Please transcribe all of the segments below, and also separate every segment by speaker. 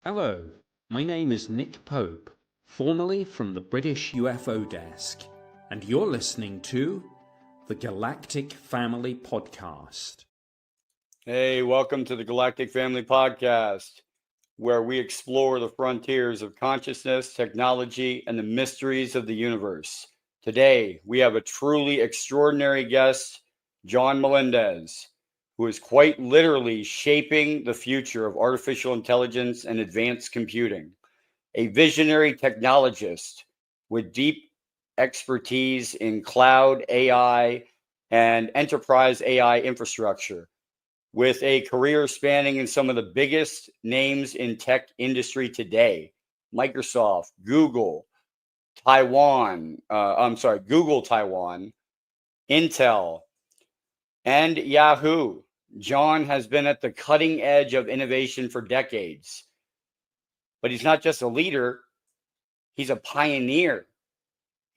Speaker 1: Hello, my name is Nick Pope, formerly from the British UFO Desk, and you're listening to the Galactic Family Podcast.
Speaker 2: Hey, welcome to the Galactic Family Podcast, where we explore the frontiers of consciousness, technology, and the mysteries of the universe. Today, we have a truly extraordinary guest, John Melendez, who is quite literally shaping the future of artificial intelligence and advanced computing. A visionary technologist with deep expertise in cloud AI and enterprise AI infrastructure, with a career spanning in some of the biggest names in tech industry today: Microsoft, Google, Google Taiwan, Intel, and Yahoo. John has been at the cutting edge of innovation for decades. But he's not just a leader, he's a pioneer.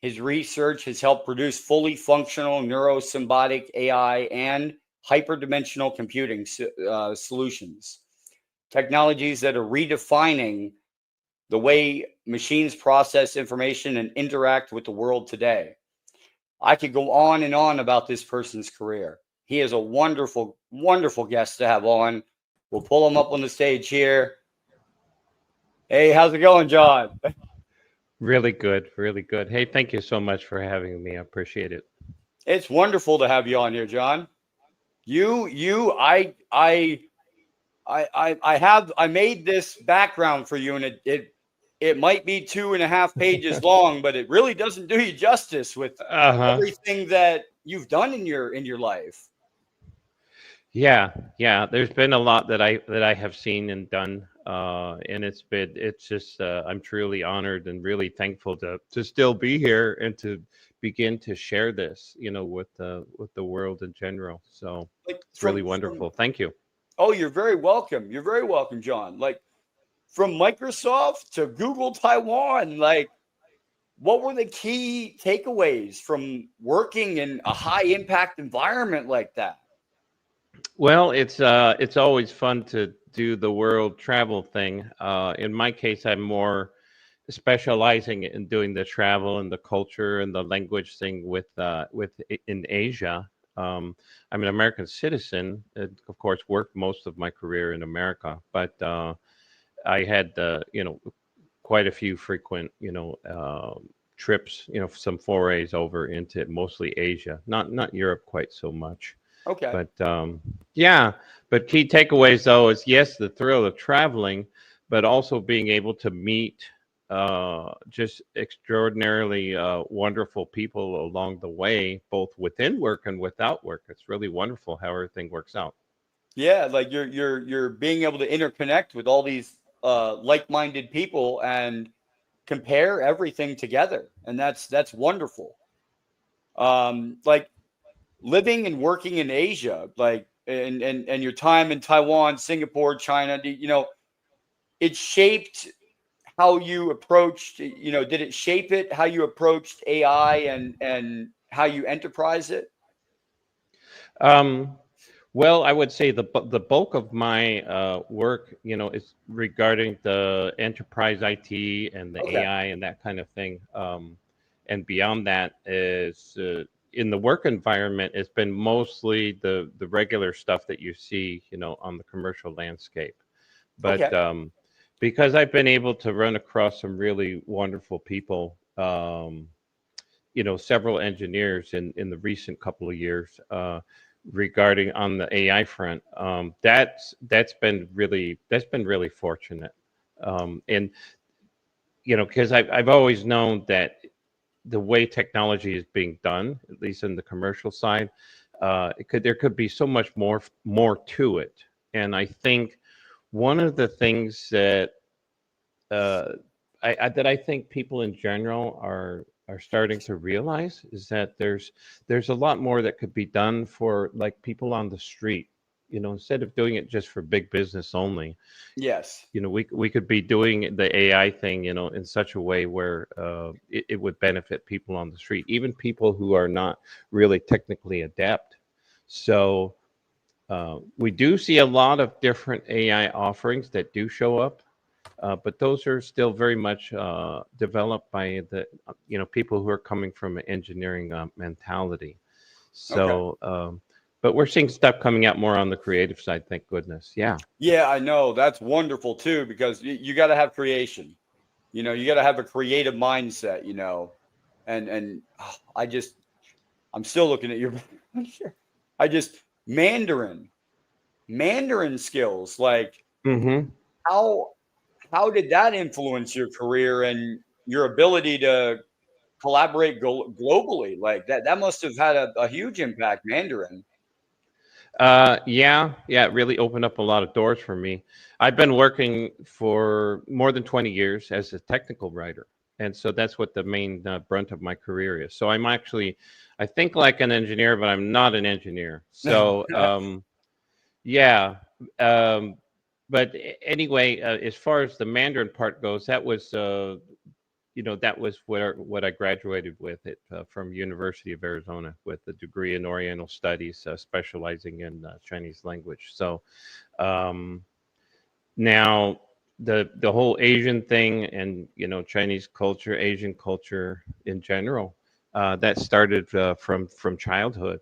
Speaker 2: His research has helped produce fully functional Neuro-Symbolic AI and hyperdimensional computing solutions, technologies that are redefining the way machines process information and interact with the world today. I could go on and on about this person's career. He is a wonderful, wonderful guest to have on. We'll pull him up on the stage here. Hey, how's it going, John?
Speaker 3: Really good, really good. Hey, thank you so much for having me. I appreciate it.
Speaker 2: It's wonderful to have you on here, John. I made this background for you, and it might be 2.5 pages long, but it really doesn't do you justice with everything that you've done in your life.
Speaker 3: Yeah. There's been a lot that I have seen and done, and it's just I'm truly honored and really thankful to still be here and to begin to share this, with the world in general. So it's really wonderful. Thank you.
Speaker 2: Oh, you're very welcome. You're very welcome, John. Like, from Microsoft to Google Taiwan, like, what were the key takeaways from working in a high impact environment like that?
Speaker 3: Well, it's always fun to do the world travel thing. In my case, I'm more specializing in doing the travel and the culture and the language thing with in Asia. I'm an American citizen, and of course, worked most of my career in America, but I had quite a few frequent trips, some forays over into mostly Asia, not Europe quite so much.
Speaker 2: Okay.
Speaker 3: But key takeaways though is, yes, the thrill of traveling, but also being able to meet just extraordinarily wonderful people along the way, both within work and without work. It's really wonderful how everything works out.
Speaker 2: Yeah, like you're being able to interconnect with all these like-minded people and compare everything together, and that's wonderful. Like, living and working in Asia, like, and your time in Taiwan, Singapore, China, it shaped how you approached, did it shape it how you approached AI and how you enterprise it?
Speaker 3: Well, I would say the bulk of my work, is regarding the enterprise IT and the AI and that kind of thing. And beyond that is in the work environment, it's been mostly the regular stuff that you see, on the commercial landscape. But because I've been able to run across some really wonderful people, several engineers in the recent couple of years, regarding on the AI front, that's been really fortunate, and because I've always known that the way technology is being done, at least in the commercial side, there could be so much more to it, and I think one of the things that I think people in general are starting to realize is that there's a lot more that could be done for, like, people on the street, instead of doing it just for big business only.
Speaker 2: Yes.
Speaker 3: We could be doing the AI thing, in such a way where it would benefit people on the street, even people who are not really technically adept. So we do see a lot of different AI offerings that do show up. But those are still very much developed by the people who are coming from an engineering mentality. So, but we're seeing stuff coming out more on the creative side. Thank goodness. Yeah.
Speaker 2: Yeah, I know. That's wonderful too, because you got to have creation. You got to have a creative mindset. And I'm still looking at your. Mandarin skills. Like,
Speaker 3: Mm-hmm.
Speaker 2: how did that influence your career and your ability to collaborate globally? Like that must have had a huge impact, Mandarin.
Speaker 3: Yeah, it really opened up a lot of doors for me. I've been working for more than 20 years as a technical writer. And so that's what the main brunt of my career is. So I'm actually, I think like an engineer, but I'm not an engineer. So, yeah. But anyway, as far as the Mandarin part goes, that was, that was what I graduated with it from University of Arizona with a degree in Oriental Studies, specializing in Chinese language. So now the whole Asian thing and Chinese culture, Asian culture in general, that started from childhood.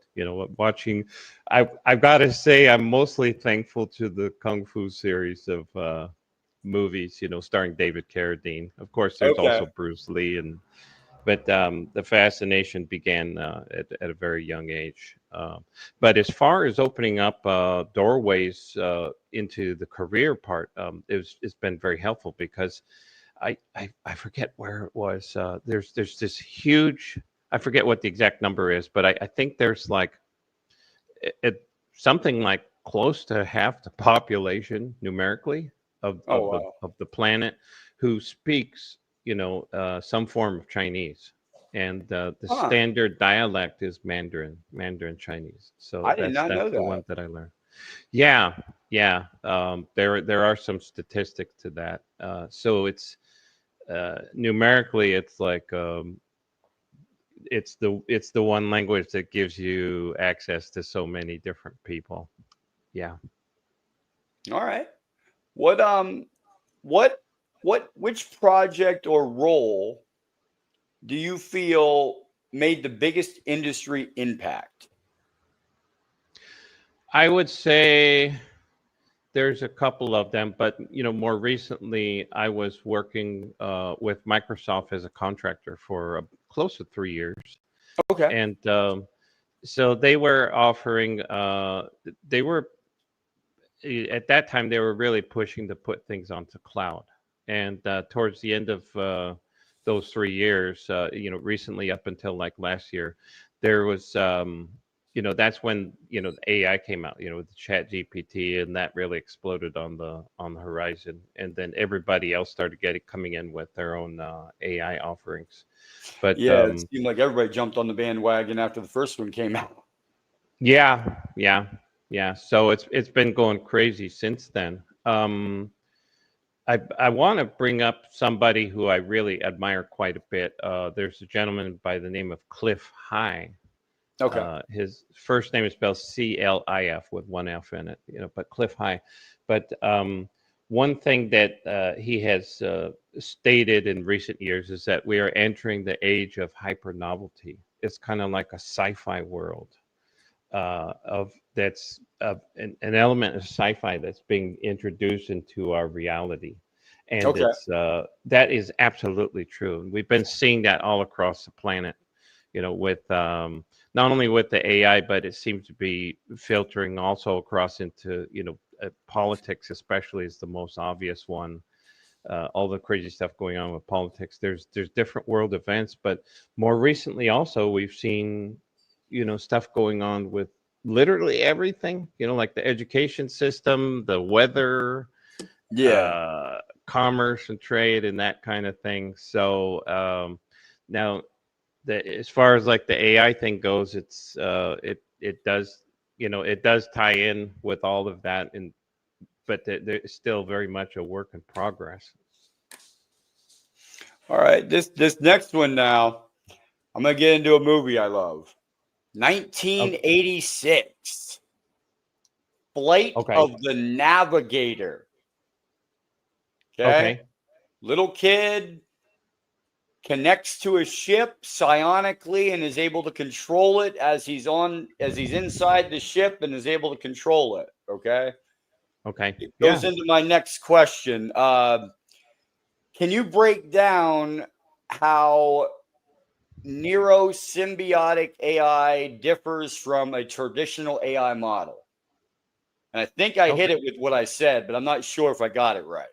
Speaker 3: Watching. I've got to say I'm mostly thankful to the Kung Fu series of movies, starring David Carradine. Of course, there's also Bruce Lee, but the fascination began at a very young age. But as far as opening up doorways into the career part, it's been very helpful because I forget where it was. There's this huge. I forget what the exact number is, but I think there's like something like close to half the population numerically of the planet who speaks some form of Chinese, and the standard dialect is Mandarin Chinese. So
Speaker 2: I did not know
Speaker 3: the
Speaker 2: that.
Speaker 3: one that I learned. Yeah. There are some statistics to that. So it's numerically it's like it's the one language that gives you access to so many different people. Yeah.
Speaker 2: All right. Which project or role do you feel made the biggest industry impact?
Speaker 3: I would say there's a couple of them, but more recently I was working with Microsoft as a contractor for close to 3 years.
Speaker 2: Okay.
Speaker 3: And so they were offering, at that time, they were really pushing to put things onto cloud. And towards the end of those 3 years, recently up until like last year, there was, that's when, AI came out, with the Chat GPT, and that really exploded on the horizon. And then everybody else started coming in with their own AI offerings. But
Speaker 2: yeah, it seemed like everybody jumped on the bandwagon after the first one came out.
Speaker 3: Yeah. So it's been going crazy since then. I want to bring up somebody who I really admire quite a bit. There's a gentleman by the name of Cliff High.
Speaker 2: Okay.
Speaker 3: His first name is spelled CLIF with one F in it, but Cliff High. But one thing that he has stated in recent years is that we are entering the age of hyper novelty. It's kind of like a sci-fi world that's an element of sci-fi that's being introduced into our reality. And it's that is absolutely true. We've been seeing that all across the planet, with not only with the AI, but it seems to be filtering also across into, politics, especially is the most obvious one. All the crazy stuff going on with politics. There's different world events, but more recently also we've seen, stuff going on with literally everything, like the education system, the weather, commerce and trade and that kind of thing. So now as far as like the AI thing goes, it's it does, it does tie in with all of that, but there's still very much a work in progress.
Speaker 2: All right, this next one now, I'm gonna get into a movie I love. 1986, Flight of the Navigator. Okay. little kid connects to a ship psionically and is able to control it as he's inside the ship and is able to control it. Okay.
Speaker 3: Okay.
Speaker 2: It goes into my next question. Can you break down how Neuro-Symbiotic AI differs from a traditional AI model? And I think I hit it with what I said, but I'm not sure if I got it right.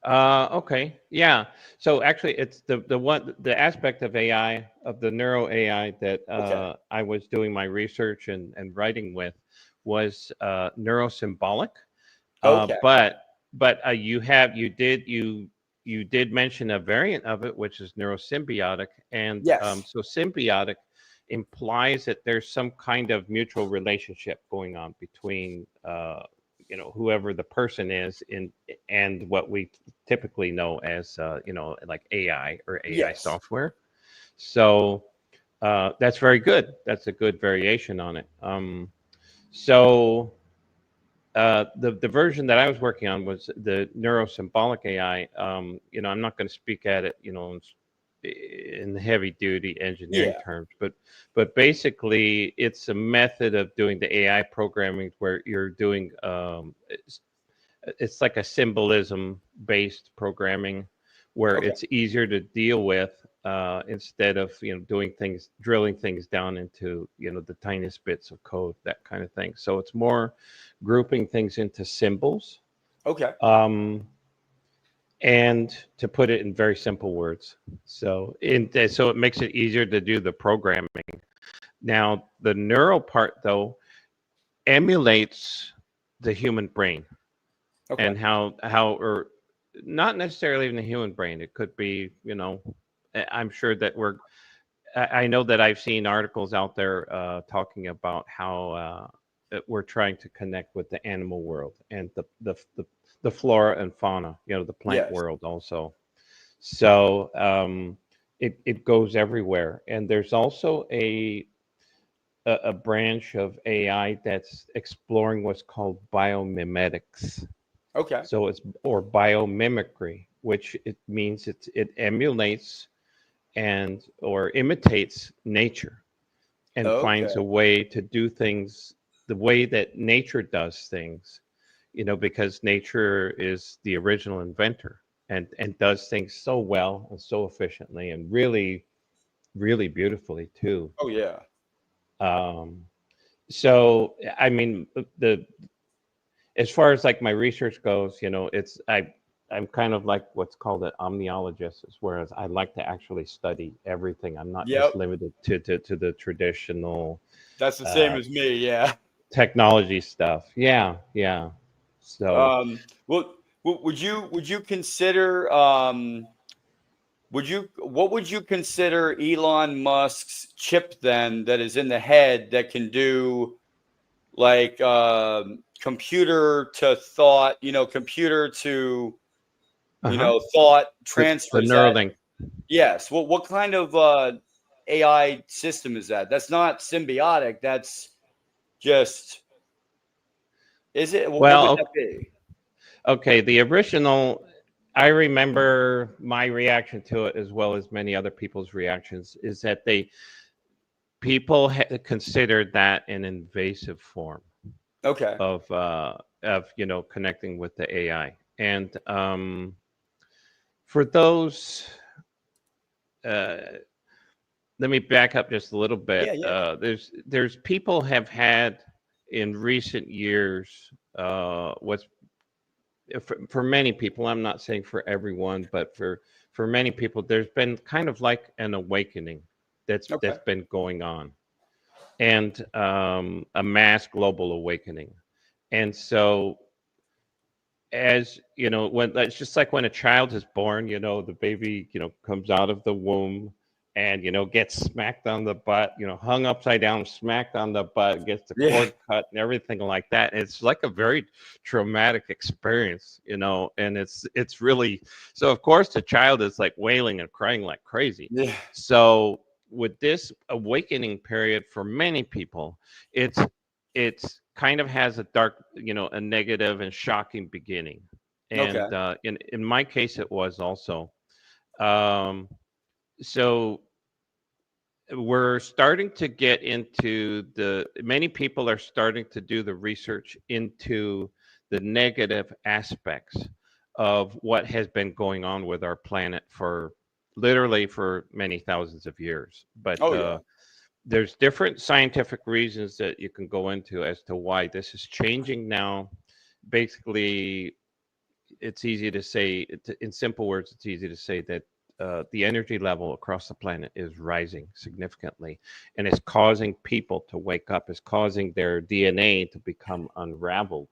Speaker 3: Okay. Yeah. So actually, it's the aspect of AI, of the neuro AI that I was doing my research and writing with was neurosymbolic.
Speaker 2: Okay.
Speaker 3: But you did mention a variant of it, which is neurosymbiotic, and
Speaker 2: Yes.
Speaker 3: so symbiotic implies that there's some kind of mutual relationship going on between whoever the person is and what we typically know as like AI or AI
Speaker 2: Yes.
Speaker 3: software. So that's very good. That's a good variation on it. So the version that I was working on was the Neuro-Symbolic AI. I'm not going to speak at it, in heavy duty engineering terms, but basically it's a method of doing the AI programming where you're doing it's like a symbolism based programming where it's easier to deal with instead of drilling things down into the tiniest bits of code, that kind of thing. So it's more grouping things into symbols.
Speaker 2: Okay.
Speaker 3: And to put it in very simple words, so it makes it easier to do the programming. Now, the neural part, though, emulates the human brain, and how or not necessarily even the human brain. It could be, I'm sure that I know that I've seen articles out there talking about how we're trying to connect with the animal world and the flora and fauna, the plant world also. So it goes everywhere. And there's also a branch of AI that's exploring what's called biomimetics.
Speaker 2: Okay.
Speaker 3: So or biomimicry, which it means it emulates or imitates nature and finds a way to do things the way that nature does things, because nature is the original inventor and does things so well and so efficiently and really, really beautifully too.
Speaker 2: Oh yeah.
Speaker 3: So I mean, as far as like my research goes, I'm kind of like what's called an omniologist, whereas I like to actually study everything. I'm not just limited to the traditional.
Speaker 2: That's the same as me. Yeah.
Speaker 3: Technology stuff. Yeah. So,
Speaker 2: well, would you consider what would you consider Elon Musk's chip then that is in the head that can do like computer to thought, computer to thought transfer?
Speaker 3: the Neuralink.
Speaker 2: Yes. What kind of AI system is that? That's not symbiotic. That's just. Is it? What would that be?
Speaker 3: Okay, the original. I remember my reaction to it, as well as many other people's reactions, is that people considered that an invasive form.
Speaker 2: Okay.
Speaker 3: Of connecting with the AI, and for those, let me back up just a little bit. There's people have had in recent years what's for many people. I'm not saying for everyone, but for many people, there's been kind of like an awakening that's been going on, and a mass global awakening. And so, as when it's just like when a child is born, the baby, comes out of the womb and, gets smacked on the butt, hung upside down, smacked on the butt, gets the cord cut and everything like that. It's like a very traumatic experience, and it's really, so of course the child is like wailing and crying like crazy.
Speaker 2: Yeah.
Speaker 3: So with this awakening period for many people, it's kind of has a dark, a negative and shocking beginning. And
Speaker 2: Okay.
Speaker 3: in my case, it was also. Um, so we're starting to get into many people are starting to do the research into the negative aspects of what has been going on with our planet for literally for many thousands of years. But
Speaker 2: Oh yeah.
Speaker 3: there's different scientific reasons that you can go into as to why this is changing now. Basically, it's easy to say, in simple words, it's easy to say that the energy level across the planet is rising significantly, and it's causing people to wake up, it's causing their DNA to become unraveled,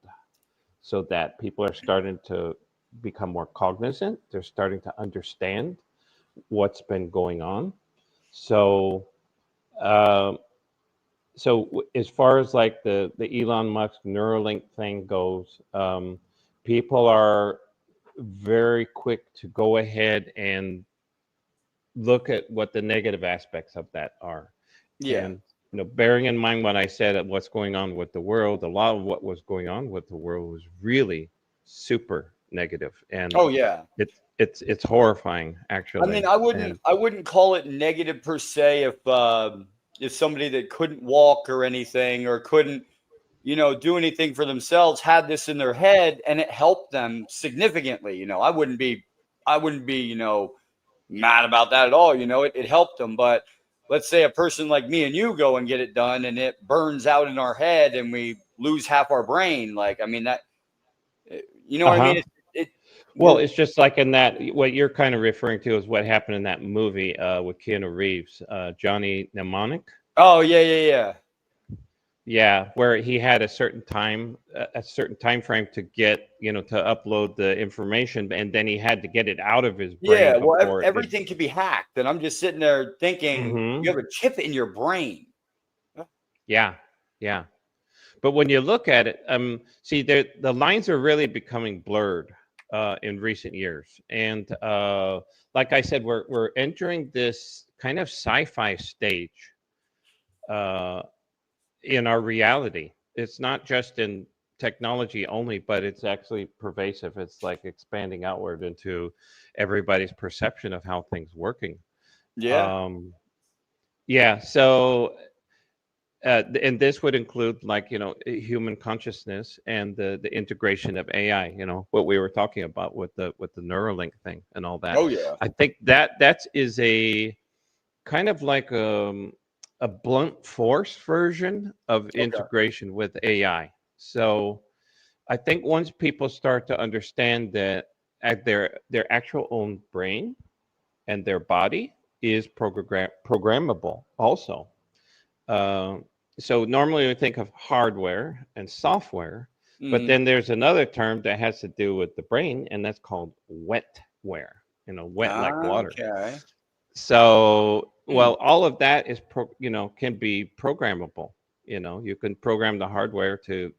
Speaker 3: so that people are starting to become more cognizant. They're starting to understand what's been going on. So, um, as far as like the Elon Musk Neuralink thing goes, people are very quick to go ahead and look at what the negative aspects of that are.
Speaker 2: Yeah.
Speaker 3: And bearing in mind what I said of what's going on with the world, a lot of what was going on with the world was really super negative, and
Speaker 2: Oh yeah.
Speaker 3: it's horrifying
Speaker 2: I mean,
Speaker 3: actually. And
Speaker 2: I wouldn't call it negative per se if somebody that couldn't walk or anything or couldn't, do anything for themselves had this in their head and it helped them significantly. I wouldn't be, mad about that at all. It helped them. But let's say a person like me and you go and get it done and it burns out in our head and we lose half our brain. Like, I mean, that, you know what I mean?
Speaker 3: uh-huh.
Speaker 2: It
Speaker 3: Well,
Speaker 2: we're,
Speaker 3: it's just like in that, what you're kind of referring to is what happened in that movie with Keanu Reeves, Johnny Mnemonic.
Speaker 2: oh, yeah, yeah, yeah.
Speaker 3: Yeah, where he had a certain time frame to get, to upload the information, and then he had to get it out of his brain
Speaker 2: Yeah, well,
Speaker 3: before it.
Speaker 2: everything can be hacked, and I'm just sitting there thinking, you
Speaker 3: Hmm.
Speaker 2: have a chip in your brain.
Speaker 3: Yeah, yeah. But when you look at it, see, the lines are really becoming blurred in recent years, and like I said, we're entering this kind of sci-fi stage uh, in our reality. It's not just in technology only, but it's actually pervasive. It's like expanding outward into everybody's perception of how things working.
Speaker 2: Yeah,
Speaker 3: Um, yeah. So, and this would include like human consciousness and the integration of AI. What we were talking about with the Neuralink thing and all that.
Speaker 2: oh yeah,
Speaker 3: I think that is a kind of like a blunt force version of
Speaker 2: okay,
Speaker 3: integration with AI. So I think once people start to understand that at their actual own brain and their body is programmable also. Uh, so normally we think of hardware and software, but
Speaker 2: hmm,
Speaker 3: then there's another term that has to do with the brain, and that's called wetware. Wet like water.
Speaker 2: okay,
Speaker 3: So,
Speaker 2: hmm.
Speaker 3: well, all of that is can be programmable. You can program the hardware to,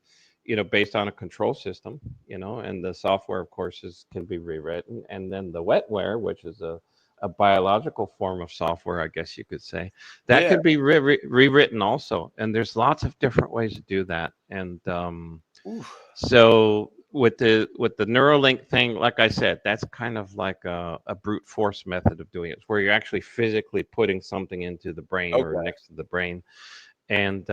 Speaker 3: based on a control system, and the software, of course, can be rewritten. And then the wetware, which is a biological form of software, I guess you could say, that
Speaker 2: Yeah,
Speaker 3: could be rewritten also. And there's lots of different ways to do that. And
Speaker 2: oof.
Speaker 3: so with the Neuralink thing, like I said, that's kind of like a brute force method of doing it. It's where you're actually physically putting something into the brain or
Speaker 2: Okay,
Speaker 3: next to the brain. And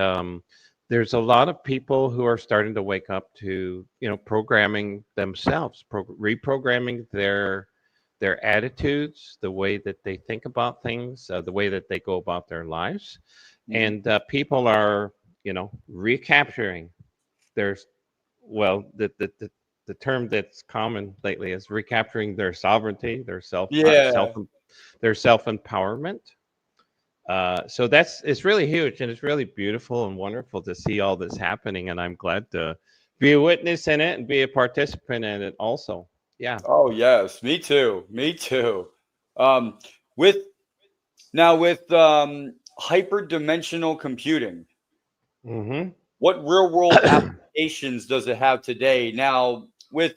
Speaker 3: there's a lot of people who are starting to wake up to, programming themselves, reprogramming their attitudes, the way that they think about things, the way that they go about their lives.
Speaker 2: hmm,
Speaker 3: And people are, recapturing their, well, the term that's common lately is recapturing their sovereignty,
Speaker 2: yeah.
Speaker 3: their self empowerment. So it's really huge, and it's really beautiful and wonderful to see all this happening. And I'm glad to be a witness in it and be a participant in it also. Yeah.
Speaker 2: Oh yes, me too, me too. Um, with with hyperdimensional computing,
Speaker 3: Hmm.
Speaker 2: what real world applications does it have today? Now, with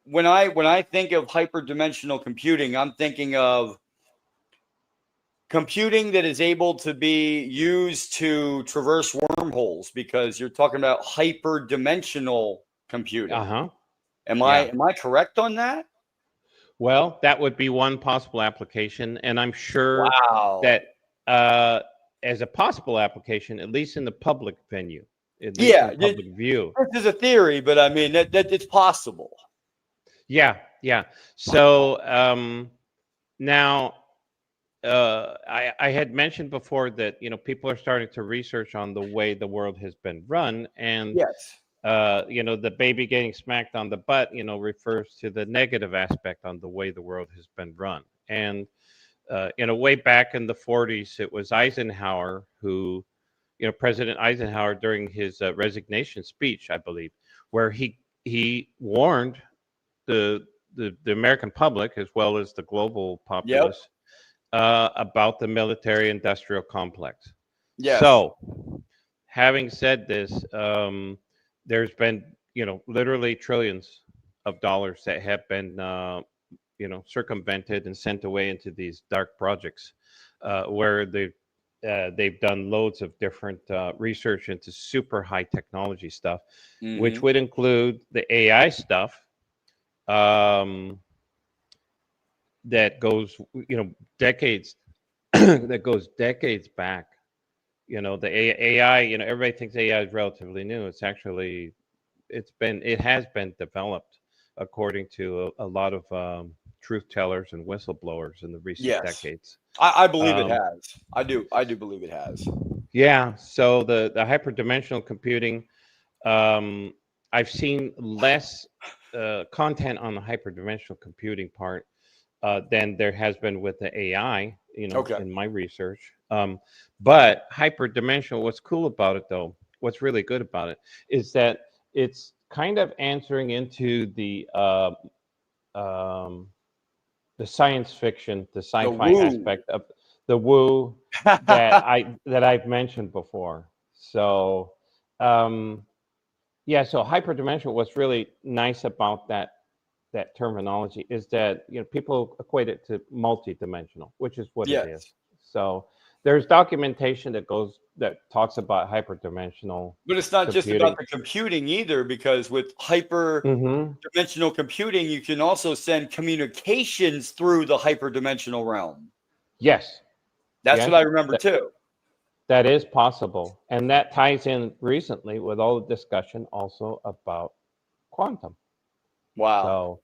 Speaker 2: when I think of hyperdimensional computing, I'm thinking of computing that is able to be used to traverse wormholes because you're talking about hyperdimensional
Speaker 3: Uh
Speaker 2: computing.
Speaker 3: huh.
Speaker 2: Am I correct on that?
Speaker 3: Well, that would be one possible application, and I'm sure
Speaker 2: Wow.
Speaker 3: that as a possible application, at least in the public venue, at least
Speaker 2: Yeah,
Speaker 3: in public view.
Speaker 2: this is a theory, but I mean that it's possible.
Speaker 3: Yeah. So now I had mentioned before that people are starting to research on the way the world has been run, and
Speaker 2: Yes.
Speaker 3: the baby getting smacked on the butt, refers to the negative aspect on the way the world has been run. And way back in the 40s, it was Eisenhower who, President Eisenhower, during his resignation speech, I believe, where he warned the American public as well as the global populace about the military-industrial complex.
Speaker 2: Yes.
Speaker 3: So, having said this, there's been literally trillions of dollars that have been circumvented and sent away into these dark projects, where they've done loads of different research into super high technology stuff, which would include the AI stuff. That goes, decades, that goes decades back. The AI, everybody thinks AI is relatively new. It's actually, it has been developed according to a lot of truth tellers and whistleblowers in the recent decades.
Speaker 2: I believe it has. I do believe it has.
Speaker 3: Yeah. So the hyperdimensional computing, I've seen less content on the hyperdimensional computing part than there has been with the AI, in my research. But hyperdimensional, what's cool about it though, what's really good about it is that it's kind of answering into the science fiction, the sci-fi aspect of the woo that I've mentioned before. So so hyperdimensional, what's really nice about that terminology is that people equate it to multidimensional, which is what it is. So there's documentation that talks about hyperdimensional,
Speaker 2: but it's not just about the computing either, because with hyperdimensional computing, you can also send communications through the hyperdimensional realm.
Speaker 3: Yes,
Speaker 2: that's what I remember too.
Speaker 3: That is possible, and that ties in recently with all the discussion also about quantum.
Speaker 2: Wow.
Speaker 3: So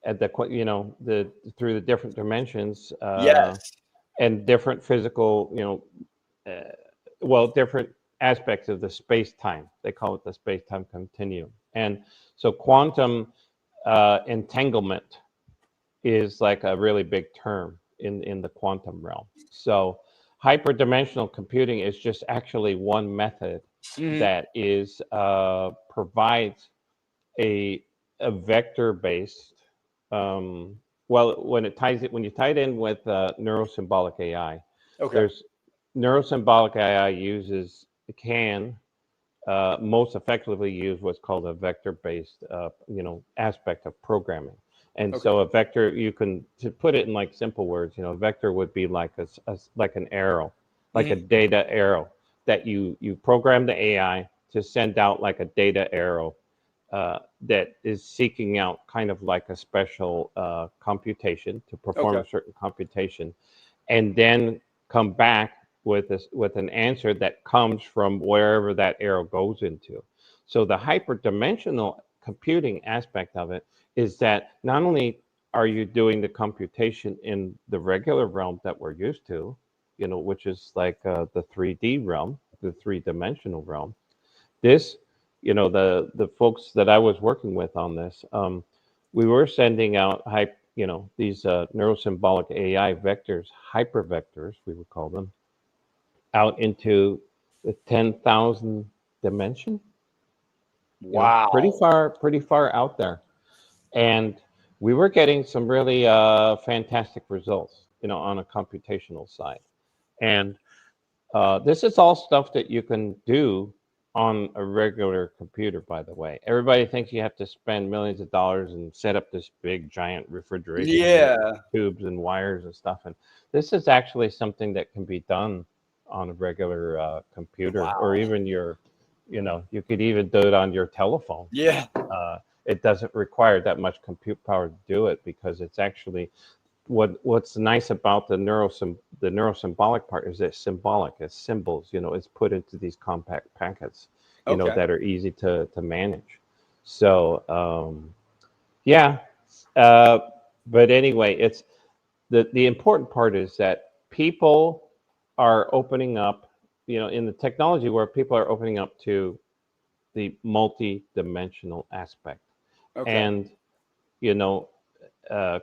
Speaker 3: at the through the different dimensions, and different physical, different aspects of the space-time. They call it the space-time continuum. And so quantum entanglement is like a really big term in the quantum realm. So hyperdimensional computing is just actually one method that is provides a vector-based, when you tie it in with Neuro-Symbolic AI, there's Neuro-Symbolic AI can most effectively use what's called a vector-based, aspect of programming. And so a vector, to put it in like simple words, a vector would be like like an arrow, like a data arrow that you program the AI to send out like a data arrow that is seeking out kind of like a special computation to perform a certain computation, and then come back with an answer that comes from wherever that arrow goes into. So the hyperdimensional computing aspect of it is that not only are you doing the computation in the regular realm that we're used to, which is like the 3D realm, the three-dimensional realm. This, the folks that I was working with on this, we were sending out these Neuro-Symbolic AI vectors, hypervectors, we would call them, out into the 10,000 dimension.
Speaker 2: Wow.
Speaker 3: Pretty far out there. And we were getting some really fantastic results, on a computational side. And this is all stuff that you can do on a regular computer, by the way. Everybody thinks you have to spend millions of dollars and set up this big giant refrigeration tubes and wires and stuff. And this is actually something that can be done on a regular computer, or even you could even do it on your telephone. it doesn't require that much compute power to do it, because it's actually what's nice about the neurosymbolic part is it's symbolic, it's symbols, it's put into these compact packets,
Speaker 2: Okay.
Speaker 3: that are easy to manage. So yeah, but anyway, it's the important part is that people are opening up, in the technology where people are opening up to the multi-dimensional aspect.
Speaker 2: Okay.
Speaker 3: And,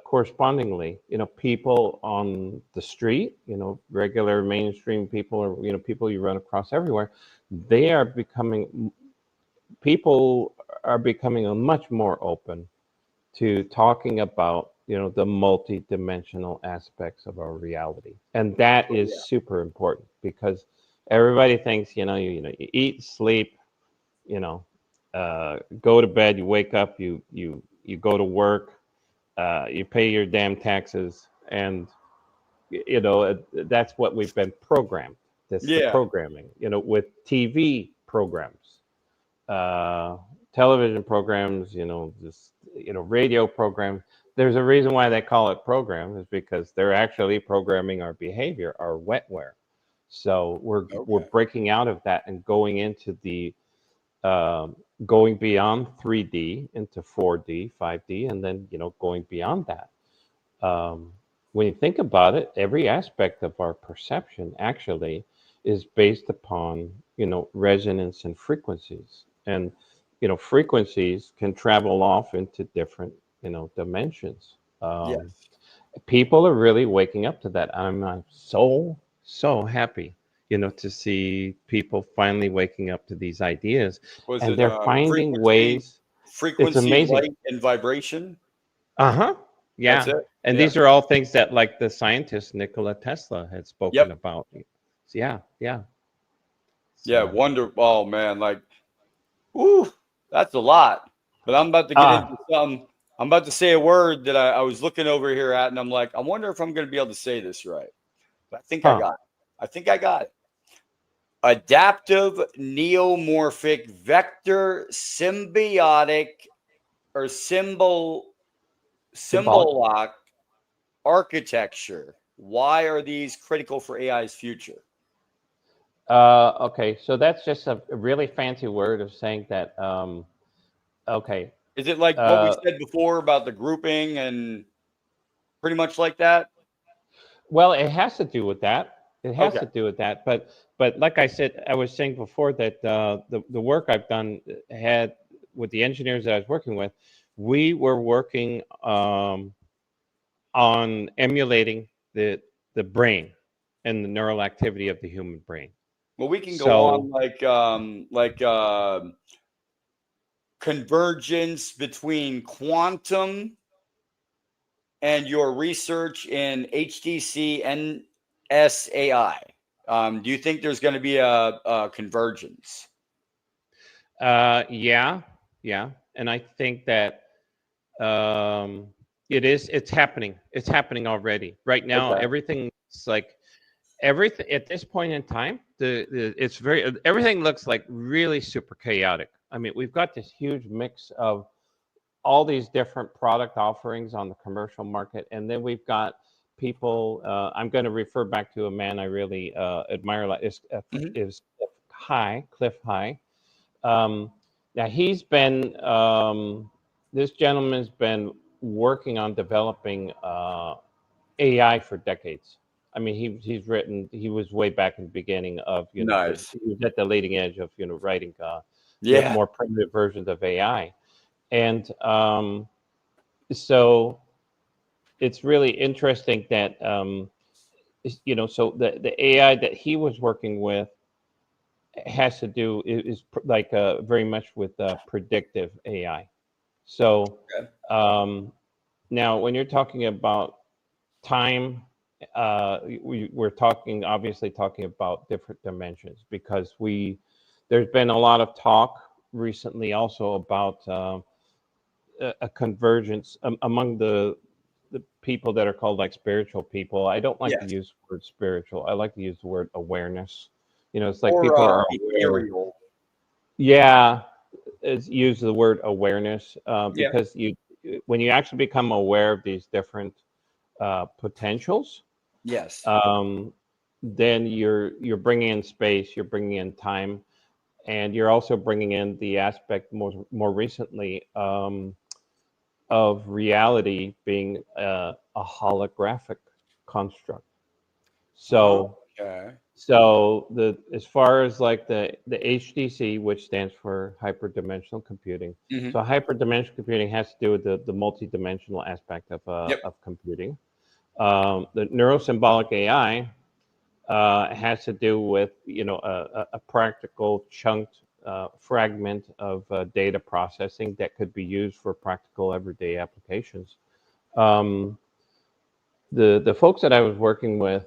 Speaker 3: correspondingly, people on the street, regular mainstream people, or, people you run across everywhere, people are becoming much more open to talking about, the multi-dimensional aspects of our reality. And that is super important, because everybody thinks, you eat, sleep, go to bed, you wake up, you go to work, you pay your damn taxes, and that's what we've been programmed. That's the programming, with TV programs, television programs, just radio programs. There's a reason why they call it programs, is because they're actually programming our behavior, our wetware. So we're breaking out of that and going into the going beyond 3D into 4D, 5D, and then going beyond that. When you think about it, every aspect of our perception actually is based upon resonance and frequencies, and frequencies can travel off into different dimensions. People are really waking up to that. I'm so happy to see people finally waking up to these ideas. And they're finding ways.
Speaker 2: Frequency,
Speaker 3: it's amazing.
Speaker 2: light, and vibration.
Speaker 3: Yeah.
Speaker 2: That's it.
Speaker 3: And these are all things that, like, the scientist Nikola Tesla had spoken about. Yeah.
Speaker 2: Oh man, that's a lot. But I'm about to get into something. I'm about to say a word that I was looking over here at, and I'm like, I wonder if I'm going to be able to say this right. But I think I got it. Adaptive neomorphic vector symbiotic or symbolic architecture. Why are these critical for AI's future?
Speaker 3: Okay, so that's just a really fancy word of saying that. Okay.
Speaker 2: Is it like what we said before about the grouping and pretty much like that?
Speaker 3: Well, it has to do with that. It has to do with that. But like I said, I was saying before that the work I've done had with the engineers that I was working with, we were working on emulating the brain and the neural activity of the human brain.
Speaker 2: Well, we can go on like convergence between quantum and your research in HTC NSAI. Do you think there's going to be a convergence?
Speaker 3: Yeah. And I think that it's happening. It's happening already. Right now, everything's like everything at this point in time, everything looks like really super chaotic. I mean, we've got this huge mix of all these different product offerings on the commercial market, and then we've got people. I'm going to refer back to a man I really admire, is Cliff High. Now he's been this gentleman's been working on developing AI for decades. I mean, he was way back in the beginning of, he was at the leading edge of, writing more primitive versions of AI. And so it's really interesting that, so the AI that he was working with has to do is like very much with predictive AI. So now when you're talking about time, we're obviously talking about different dimensions, because there's been a lot of talk recently also about a convergence among the people that are called like spiritual people. I don't like to use the word spiritual. I like to use the word awareness. It's like people are aware.
Speaker 2: Ethereal.
Speaker 3: Yeah, use the word awareness because when you actually become aware of these different potentials,
Speaker 2: Yes.
Speaker 3: then you're bringing in space, you're bringing in time, and you're also bringing in the aspect more recently of reality being a holographic construct. So
Speaker 2: Okay.
Speaker 3: so as far as like the HDC, which stands for hyperdimensional computing.
Speaker 2: Mm-hmm.
Speaker 3: So hyperdimensional computing has to do with the multidimensional aspect of computing. The Neuro-Symbolic AI has to do with a practical chunked fragment of data processing that could be used for practical everyday applications. The folks that I was working with,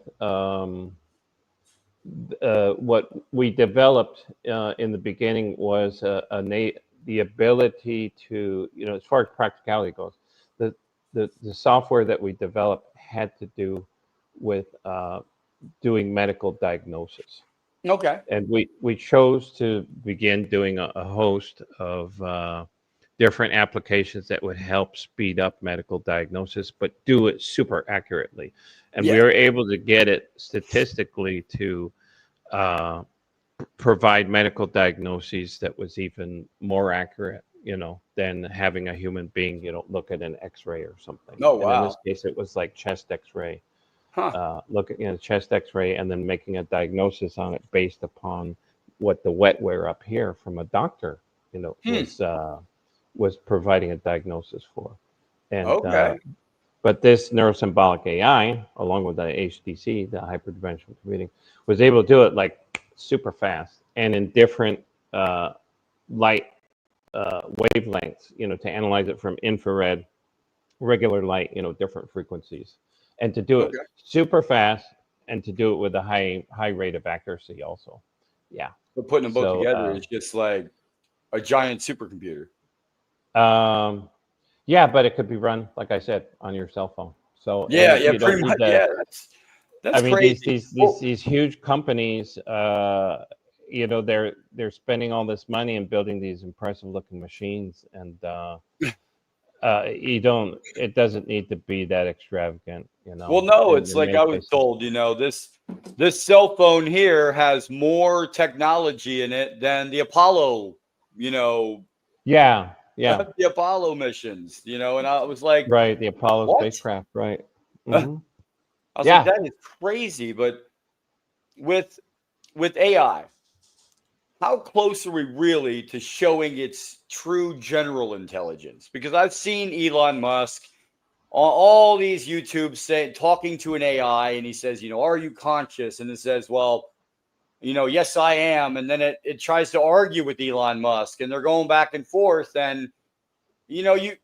Speaker 3: what we developed in the beginning was the ability to, as far as practicality goes, the software that we developed had to do with doing medical diagnosis.
Speaker 2: Okay.
Speaker 3: And we chose to begin doing a host of different applications that would help speed up medical diagnosis, but do it super accurately. And we were able to get it statistically to provide medical diagnoses that was even more accurate, than having a human being, look at an X-ray or something.
Speaker 2: Oh,
Speaker 3: And in this
Speaker 2: wow.
Speaker 3: case, it was like chest X-ray.
Speaker 2: Huh.
Speaker 3: Looking at a chest X-ray and then making a diagnosis on it based upon what the wetware up here from a doctor, was providing a diagnosis for. And
Speaker 2: Okay.
Speaker 3: but this Neuro-Symbolic AI, along with the HDC, the hyperdimensional computing, was able to do it like super fast and in different light wavelengths, to analyze it from infrared, regular light, different frequencies, and to do it super fast and to do it with a high rate of accuracy also. Yeah.
Speaker 2: But putting them both
Speaker 3: So,
Speaker 2: together is just like a giant supercomputer.
Speaker 3: Yeah, but it could be run, like I said, on your cell phone. So you don't
Speaker 2: Pretty
Speaker 3: need
Speaker 2: much.
Speaker 3: the.
Speaker 2: Yeah, that's
Speaker 3: I mean,
Speaker 2: crazy.
Speaker 3: these huge companies, they're spending all this money and building these impressive looking machines, and it doesn't need to be that extravagant,
Speaker 2: Well, no,
Speaker 3: in
Speaker 2: it's like
Speaker 3: many
Speaker 2: I was
Speaker 3: cases.
Speaker 2: told, this cell phone here has more technology in it than the Apollo,
Speaker 3: Yeah,
Speaker 2: the Apollo missions, and I was like,
Speaker 3: right. The Apollo
Speaker 2: what?
Speaker 3: spacecraft, right?
Speaker 2: I
Speaker 3: Hmm.
Speaker 2: was like,
Speaker 3: Yeah.
Speaker 2: that is crazy. But with AI, how close are we really to showing its true general intelligence? Because I've seen Elon Musk on all these YouTubes talking to an AI, and he says, are you conscious? And it says, well, yes, I am. And then it tries to argue with Elon Musk, and they're going back and forth. And I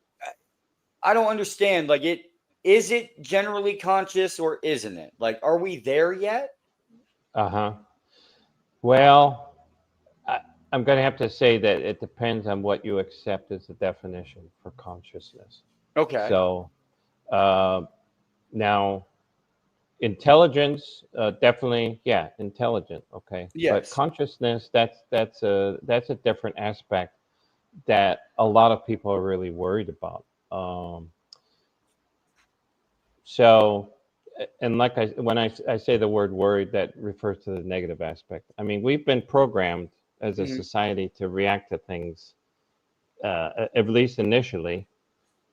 Speaker 2: don't understand. Like, is it generally conscious or isn't it? Like, are we there yet?
Speaker 3: Well, I'm going to have to say that it depends on what you accept as the definition for consciousness.
Speaker 2: Okay.
Speaker 3: So now, intelligence, definitely, yeah, intelligent, okay.
Speaker 2: Yes.
Speaker 3: But consciousness, that's a different aspect that a lot of people are really worried about. So, and like when I say the word worried, that refers to the negative aspect. I mean, we've been programmed as a society to react to things, at least initially,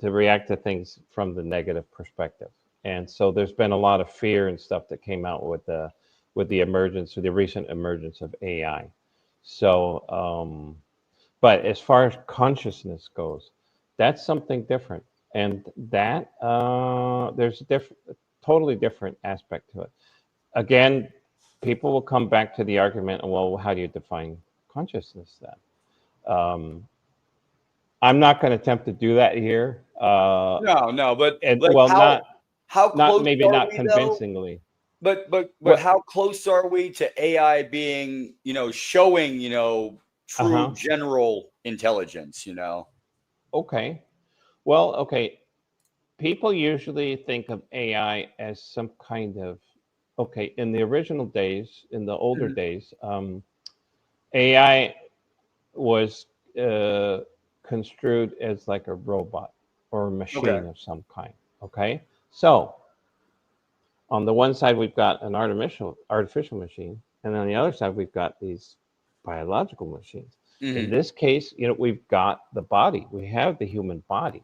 Speaker 3: to react to things from the negative perspective. And so there's been a lot of fear and stuff that came out with the emergence, or the recent emergence of AI. So, but as far as consciousness goes, that's something different, and that there's a totally different aspect to it. Again, people will come back to the argument, well, how do you define consciousness then? I'm not going to attempt to do that here.
Speaker 2: No, but
Speaker 3: And
Speaker 2: like
Speaker 3: well,
Speaker 2: how close
Speaker 3: maybe
Speaker 2: are
Speaker 3: not
Speaker 2: we though?
Speaker 3: convincingly.
Speaker 2: But
Speaker 3: What?
Speaker 2: how close are we to AI being, showing, true general intelligence,
Speaker 3: Okay. Well, okay. People usually think of AI as some kind of, okay, in the original days, in the older days, AI was construed as like a robot or a machine
Speaker 2: Okay.
Speaker 3: of some kind. Okay, so on the one side we've got an artificial machine, and on the other side we've got these biological machines. In
Speaker 2: Hmm.
Speaker 3: this case, we've got the body. We have the human body,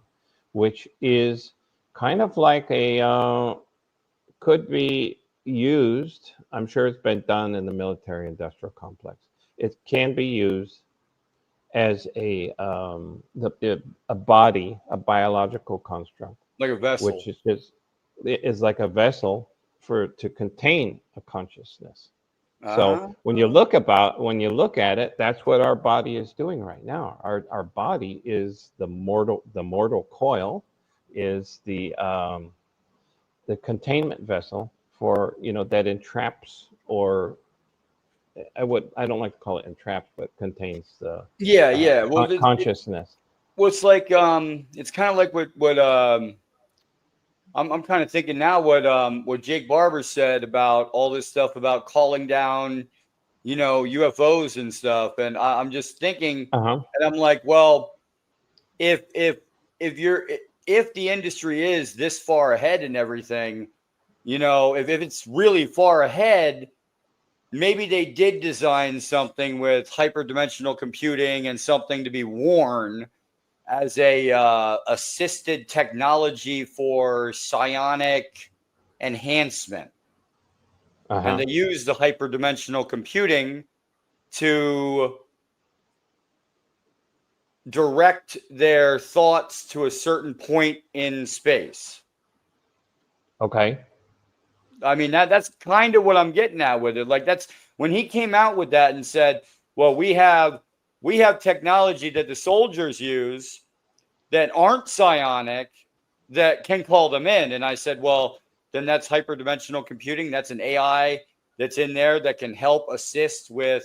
Speaker 3: which is kind of like could be used. I'm sure it's been done in the military-industrial complex. It can be used as a body, a biological construct,
Speaker 2: Like a vessel.
Speaker 3: which is like a vessel to contain a consciousness. So
Speaker 2: Ah.
Speaker 3: when you look at it, that's what our body is doing right now. Our body is the mortal coil, is the containment vessel for that entraps, or I don't like to call it entraps, but contains the
Speaker 2: Yeah, yeah.
Speaker 3: consciousness.
Speaker 2: Well, it's like it's kind of like what I'm kind of thinking now what Jake Barber said about all this stuff about calling down, UFOs and stuff, and I'm just thinking,
Speaker 3: Uh-huh.
Speaker 2: and I'm like, well, if if if the industry is this far ahead and everything, if it's really far ahead, maybe they did design something with hyperdimensional computing and something to be worn as a assisted technology for psionic enhancement, and
Speaker 3: Uh-huh.
Speaker 2: they use the hyperdimensional computing to direct their thoughts to a certain point in space.
Speaker 3: Okay.
Speaker 2: I mean, that's kind of what I'm getting at with it. Like, that's when he came out with that and said, well, we have technology that the soldiers use that aren't psionic that can call them in. And I said, well, then that's hyperdimensional computing. That's an AI that's in there that can help assist with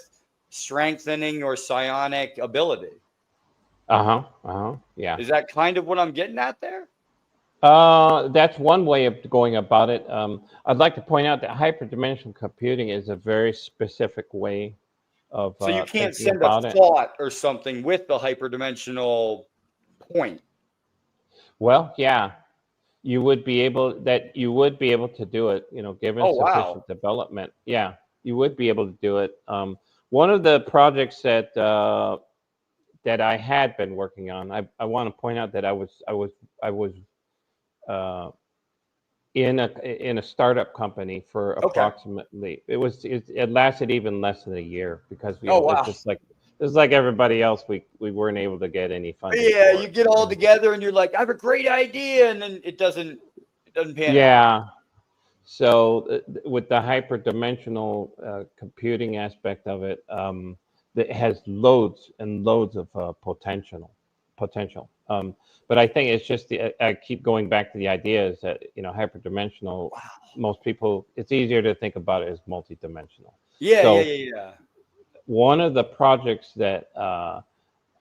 Speaker 2: strengthening your psionic ability.
Speaker 3: Uh-huh. Uh-huh. Yeah.
Speaker 2: Is that kind of what I'm getting at there?
Speaker 3: That's one way of going about it. I'd like to point out that hyperdimensional computing is a very specific way of
Speaker 2: So you can't
Speaker 3: thinking
Speaker 2: send a
Speaker 3: about it.
Speaker 2: thought or something with the hyperdimensional point.
Speaker 3: Well, yeah, you would be able to do it, given
Speaker 2: Oh,
Speaker 3: sufficient
Speaker 2: wow.
Speaker 3: development. Yeah, you would be able to do it. One of the projects that I had been working on, I want to point out that I was uh, in a startup company for
Speaker 2: Okay.
Speaker 3: approximately, it lasted even less than a year, because
Speaker 2: Oh,
Speaker 3: it's
Speaker 2: wow.
Speaker 3: just like everybody else, we weren't able to get any funding
Speaker 2: Yeah,
Speaker 3: for
Speaker 2: you
Speaker 3: it.
Speaker 2: get all together and you're like, I have a great idea, and then it doesn't pan out.
Speaker 3: Yeah. So with the hyperdimensional computing aspect of it, it has loads and loads of potential. But I think it's just I keep going back to the idea is that hyperdimensional.
Speaker 2: Wow.
Speaker 3: Most people, it's easier to think about it as multidimensional.
Speaker 2: Yeah, yeah,
Speaker 3: So
Speaker 2: yeah, yeah.
Speaker 3: one of the projects that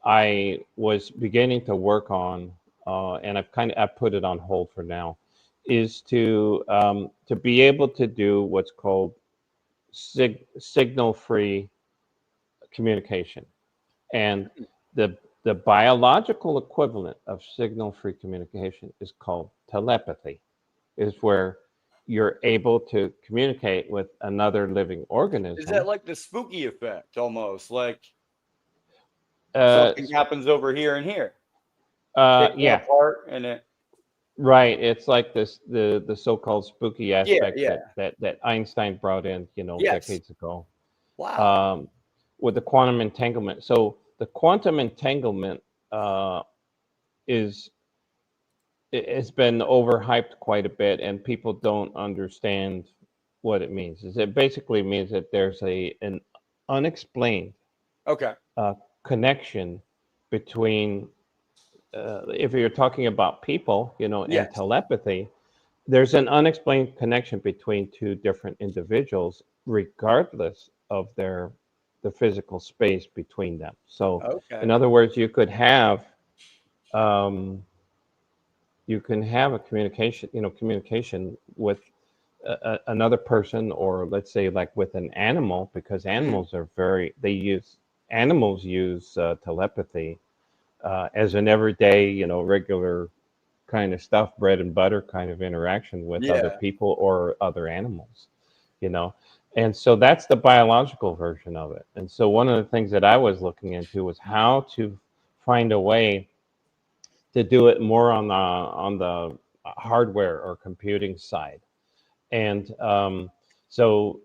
Speaker 3: I was beginning to work on, and I've put it on hold for now, is to be able to do what's called signal-free communication, and the biological equivalent of signal-free communication is called telepathy. Is where you're able to communicate with another living
Speaker 2: Is that
Speaker 3: organism.
Speaker 2: like the spooky effect almost? Like
Speaker 3: Uh,
Speaker 2: something happens over here and here. Take one
Speaker 3: yeah,
Speaker 2: apart and it.
Speaker 3: right. It's like the so-called spooky
Speaker 2: Yeah,
Speaker 3: aspect
Speaker 2: yeah.
Speaker 3: that Einstein brought in,
Speaker 2: Yes.
Speaker 3: decades ago,
Speaker 2: Wow.
Speaker 3: um, with the quantum entanglement. So the quantum entanglement uh, is has been overhyped quite a bit, and people don't understand what it means. It basically means that there's an unexplained
Speaker 2: Okay.
Speaker 3: uh, connection between, if you're talking about people, and
Speaker 2: Yes.
Speaker 3: telepathy, there's an unexplained connection between two different individuals, regardless of the physical space between them. So, in
Speaker 2: Okay.
Speaker 3: other words, um, you can have a communication with another person, or let's say like with an animal, because
Speaker 2: Hmm.
Speaker 3: animals they use animals use telepathy as an everyday, regular kind of stuff, bread and butter kind of interaction with other
Speaker 2: Yeah.
Speaker 3: people or other animals, And so that's the biological version of it. And so one of the things that I was looking into was how to find a way to do it more on the hardware or computing side. And so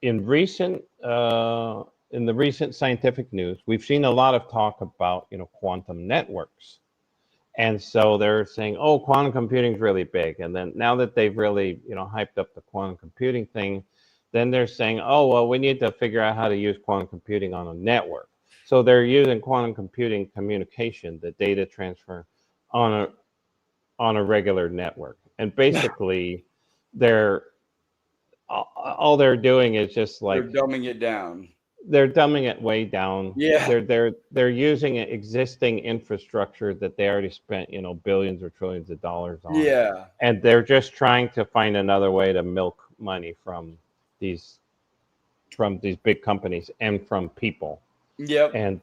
Speaker 3: in the recent scientific news, we've seen a lot of talk about quantum networks. And so they're saying, oh, quantum computing is really big. And then now that they've really hyped up the quantum computing thing, then they're saying, oh, well, we need to figure out how to use quantum computing on a network. So they're using quantum computing communication, the data transfer, on a regular network. And basically, all they're doing is just like
Speaker 2: They're dumbing it down.
Speaker 3: They're dumbing it way down.
Speaker 2: Yeah.
Speaker 3: They're using existing infrastructure that they already spent billions or trillions of dollars on.
Speaker 2: Yeah.
Speaker 3: And they're just trying to find another way to milk money from these big companies and from people.
Speaker 2: Yep.
Speaker 3: And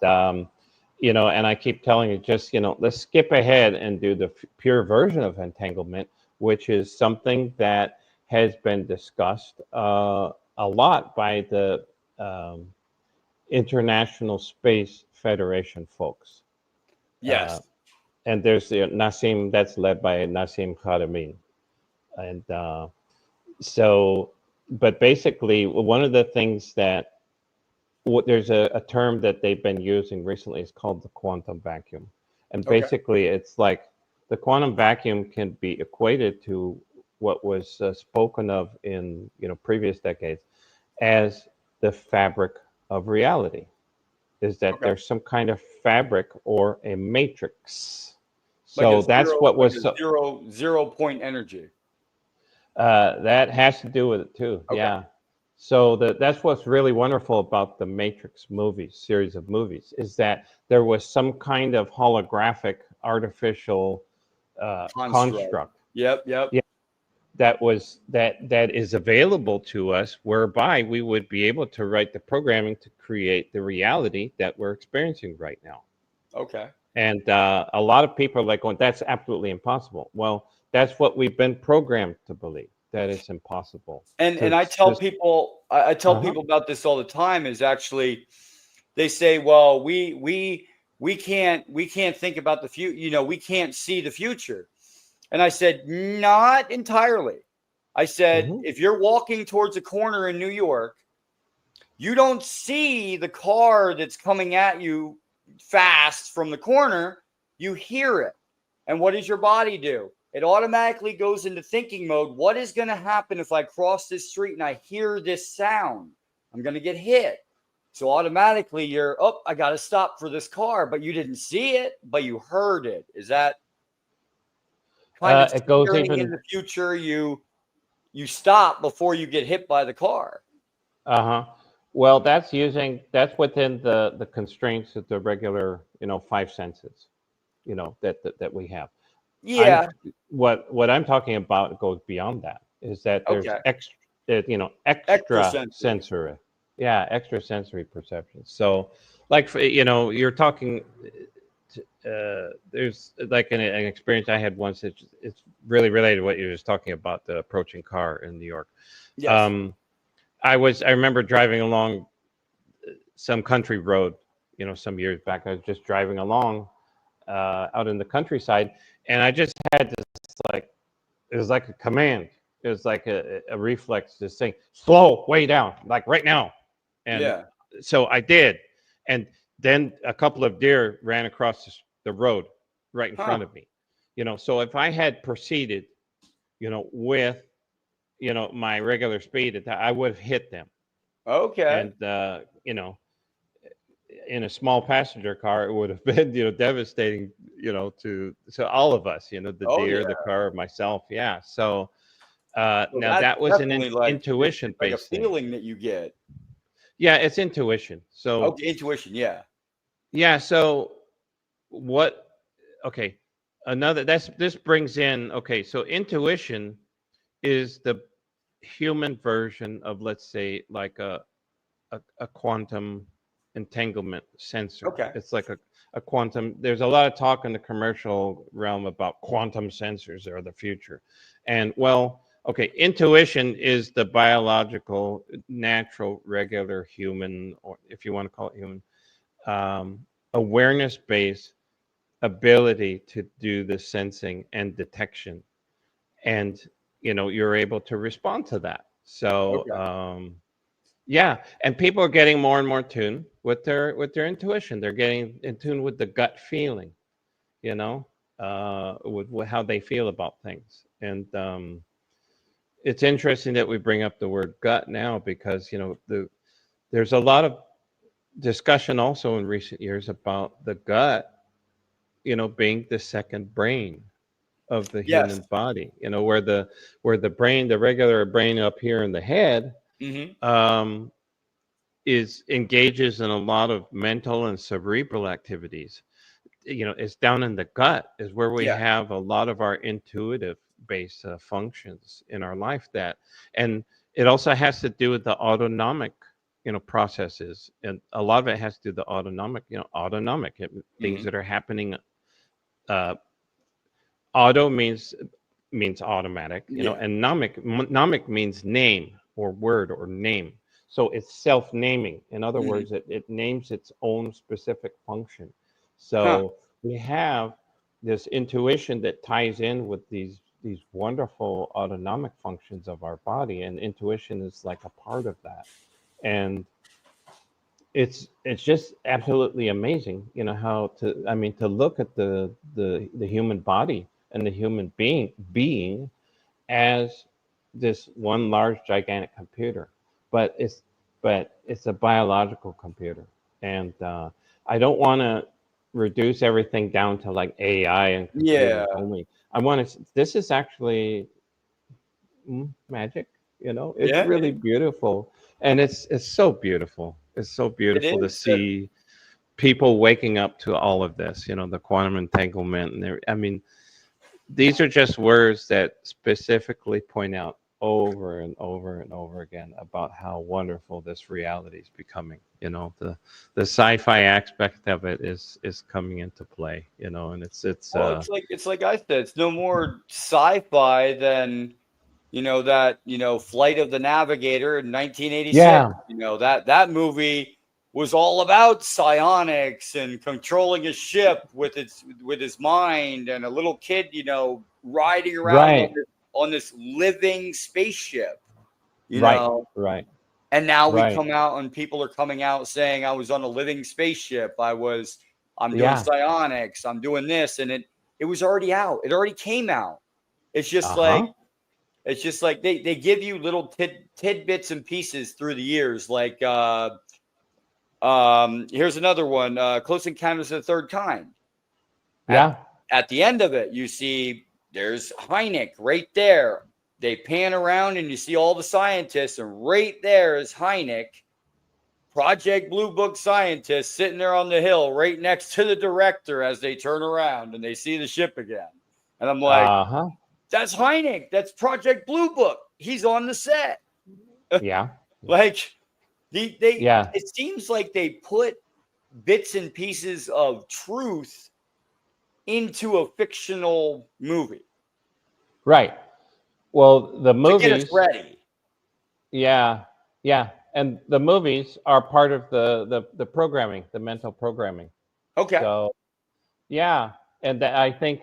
Speaker 3: and I keep telling you, just let's skip ahead and do the pure version of entanglement, which is something that has been discussed a lot by the International Space Federation folks.
Speaker 2: Yes.
Speaker 3: And there's the Nassim, that's led by Nassim Haramein. And but basically, one of the things that there's a term that they've been using recently is called the quantum vacuum. And basically, it's like the quantum vacuum can be equated to what was spoken of in previous decades as the fabric of reality. Is that there's some kind of fabric or a matrix. So
Speaker 2: like
Speaker 3: that's what was
Speaker 2: zero point energy.
Speaker 3: That has to do with it too. Yeah. So that's what's really wonderful about the Matrix series of movies, is that there was some kind of holographic artificial construct.
Speaker 2: Yep.
Speaker 3: Yeah, that is available to us, whereby we would be able to write the programming to create the reality that we're experiencing right now.
Speaker 2: Okay.
Speaker 3: And a lot of people are like going, that's absolutely impossible. Well, that's what we've been programmed to believe, that it's impossible.
Speaker 2: And I tell people, people about this all the time, is actually, they say, well, we can't think about the future. We can't see the future. And I said, not entirely. I said, if you're walking towards a corner in New York, you don't see the car that's coming at you fast from the corner. You hear it. And what does your body do? It automatically goes into thinking mode. What is going to happen if I cross this street and I hear this sound? I'm going to get hit. So automatically you're, I got to stop for this car. But you didn't see it, but you heard it. Is that kind of
Speaker 3: it goes even
Speaker 2: in the future? You stop before you get hit by the car.
Speaker 3: Well, that's within the constraints of the regular, five senses, that we have.
Speaker 2: Yeah.
Speaker 3: What I'm talking about goes beyond that. Is that there's extra sensory, extra sensory perception. So, like you're talking. There's like an experience I had once. It's really related to what you were just talking about, the approaching car in New York.
Speaker 2: Yes.
Speaker 3: I remember driving along some country road, some years back. I was just driving along out in the countryside, and I just had this, it was like a command. It was like a reflex, just saying, slow, way down, like right now. And so I did. And then a couple of deer ran across the road right in front of me. So if I had proceeded, with, my regular speed, I would have hit them.
Speaker 2: Okay.
Speaker 3: And, in a small passenger car, it would have been, devastating, to all of us, the deer, the car, myself. Yeah. So now that was an intuition-based
Speaker 2: thing. A feeling that you get.
Speaker 3: Yeah, it's intuition. So
Speaker 2: intuition. Yeah.
Speaker 3: Yeah. So this brings in, so intuition is the human version of, let's say, like a quantum entanglement sensor.
Speaker 2: Okay.
Speaker 3: It's like a quantum. There's a lot of talk in the commercial realm about quantum sensors are the future. And well, okay, intuition is the biological, natural, regular human, or if you want to call it human, awareness-based ability to do the sensing and detection. And, you're able to respond to that. So,
Speaker 2: Okay.
Speaker 3: yeah, and people are getting more and more tuned with their intuition. They're getting in tune with the gut feeling, with how they feel about things. And it's interesting that we bring up the word gut now because there's a lot of discussion also in recent years about the gut, being the second brain of the
Speaker 2: Yes.
Speaker 3: human body. Where the brain, the regular brain up here in the head,
Speaker 2: Mm-hmm.
Speaker 3: is engages in a lot of mental and cerebral activities. It's down in the gut is where we
Speaker 2: Yeah.
Speaker 3: have a lot of our intuitive based functions in our life, and it also has to do with the autonomic processes, and a lot of it has to do with the autonomic things
Speaker 2: Mm-hmm.
Speaker 3: that are happening. Auto means automatic,
Speaker 2: Yeah.
Speaker 3: and nomic means name or word or name. So it's self-naming. In other
Speaker 2: Mm-hmm.
Speaker 3: words, it names its own specific function.
Speaker 2: Huh.
Speaker 3: So we have this intuition that ties in with these wonderful autonomic functions of our body, and intuition is like a part of that. And it's just absolutely amazing, how to look at the human body and the human being as this one large gigantic computer, but it's a biological computer. And I don't want to reduce everything down to like AI and
Speaker 2: Yeah.
Speaker 3: computers only. This is actually magic. It's
Speaker 2: Yeah.
Speaker 3: really beautiful, and it's so beautiful. It's so
Speaker 2: It
Speaker 3: beautiful to
Speaker 2: is.
Speaker 3: see people waking up to all of this. The quantum entanglement, and these are just words that specifically point out over and over and over again about how wonderful this reality is becoming. The sci-fi aspect of it is coming into play. And it's
Speaker 2: Well, it's like I said, it's no more sci-fi than that Flight of the Navigator in 1986.
Speaker 3: yeah,
Speaker 2: That movie was all about psionics and controlling a ship with his mind, and a little kid riding around
Speaker 3: right,
Speaker 2: on this living spaceship. you
Speaker 3: right,
Speaker 2: know
Speaker 3: right,
Speaker 2: and now we
Speaker 3: right,
Speaker 2: come out and people are coming out saying I was on a living spaceship, I'm doing
Speaker 3: yeah,
Speaker 2: psionics, I'm doing this, and it was already out, it already came out. It's just like
Speaker 3: uh-huh,
Speaker 2: they give you little tidbits and pieces through the years. Like here's another one: Close Encounters of the Third Kind. At
Speaker 3: yeah,
Speaker 2: at the end of it, you see there's Hynek right there. They pan around and you see all the scientists, and right there is Hynek, Project Blue Book scientist, sitting there on the hill right next to the director as they turn around and they see the ship again. And I'm like,
Speaker 3: uh-huh,
Speaker 2: that's Hynek. That's Project Blue Book. He's on the set.
Speaker 3: yeah,
Speaker 2: Like
Speaker 3: yeah,
Speaker 2: it seems like they put bits and pieces of truth into a fictional movie
Speaker 3: right. Well, the
Speaker 2: to get us
Speaker 3: movies,
Speaker 2: ready.
Speaker 3: yeah, yeah, and the movies are part of the programming, the mental programming.
Speaker 2: Okay.
Speaker 3: So yeah, and I think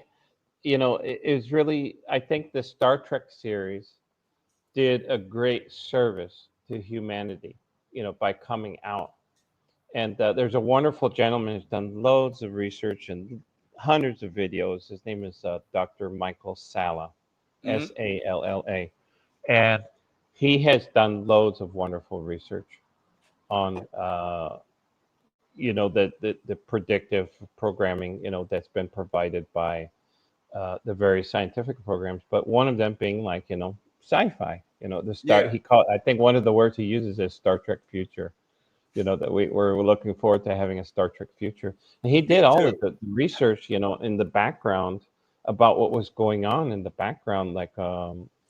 Speaker 3: it is really. I think the Star Trek series did a great service to humanity, by coming out. And there's a wonderful gentleman who's done loads of research and hundreds of videos. His name is Dr. Michael Salla,
Speaker 2: Mm-hmm.
Speaker 3: Salla, and he has done loads of wonderful research on the predictive programming that's been provided by the various scientific programs, but one of them being like sci-fi.
Speaker 2: Yeah.
Speaker 3: I think one of the words he uses is Star Trek future. That we're looking forward to having a Star Trek future. And he
Speaker 2: Me
Speaker 3: did all
Speaker 2: too.
Speaker 3: of the research, in the background about what was going on in the background, like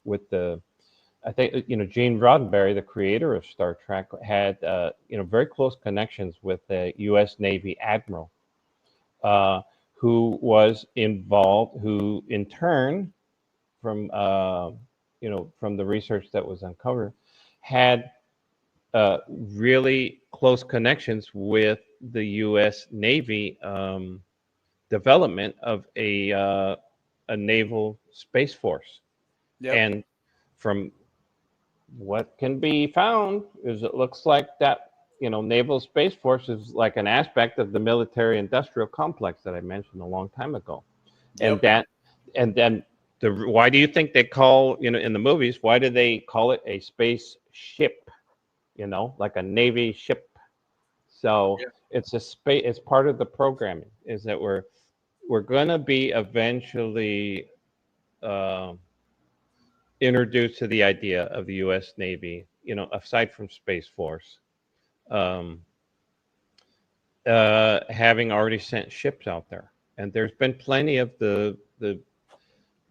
Speaker 3: with the I think Gene Roddenberry, the creator of Star Trek, had very close connections with the U.S. Navy admiral who was involved, who in turn, from from the research that was uncovered, had really close connections with the U.S. Navy development of a naval space force.
Speaker 2: Yep.
Speaker 3: And from what can be found is it looks like that naval space force is like an aspect of the military industrial complex that I mentioned a long time ago.
Speaker 2: Yep.
Speaker 3: And then why do you think they call in the movies, why do they call it a space ship, like a Navy ship? So it's it's part of the programming, is that we're going to be eventually introduced to the idea of the U.S. Navy, aside from Space Force, having already sent ships out there. And there's been plenty of the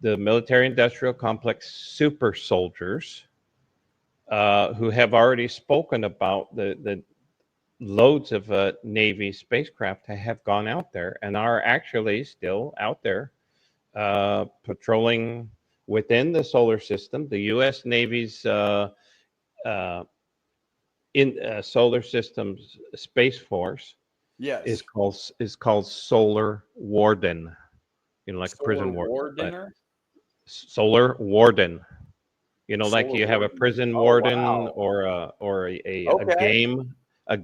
Speaker 3: military-industrial complex super soldiers who have already spoken about the loads of Navy spacecraft have gone out there and are actually still out there patrolling within the solar system. The U.S. Navy's solar systems space force is called Solar Warden, like
Speaker 2: Solar
Speaker 3: a prison
Speaker 2: warden.
Speaker 3: Solar Warden.
Speaker 2: Solar
Speaker 3: like you have a prison warden or a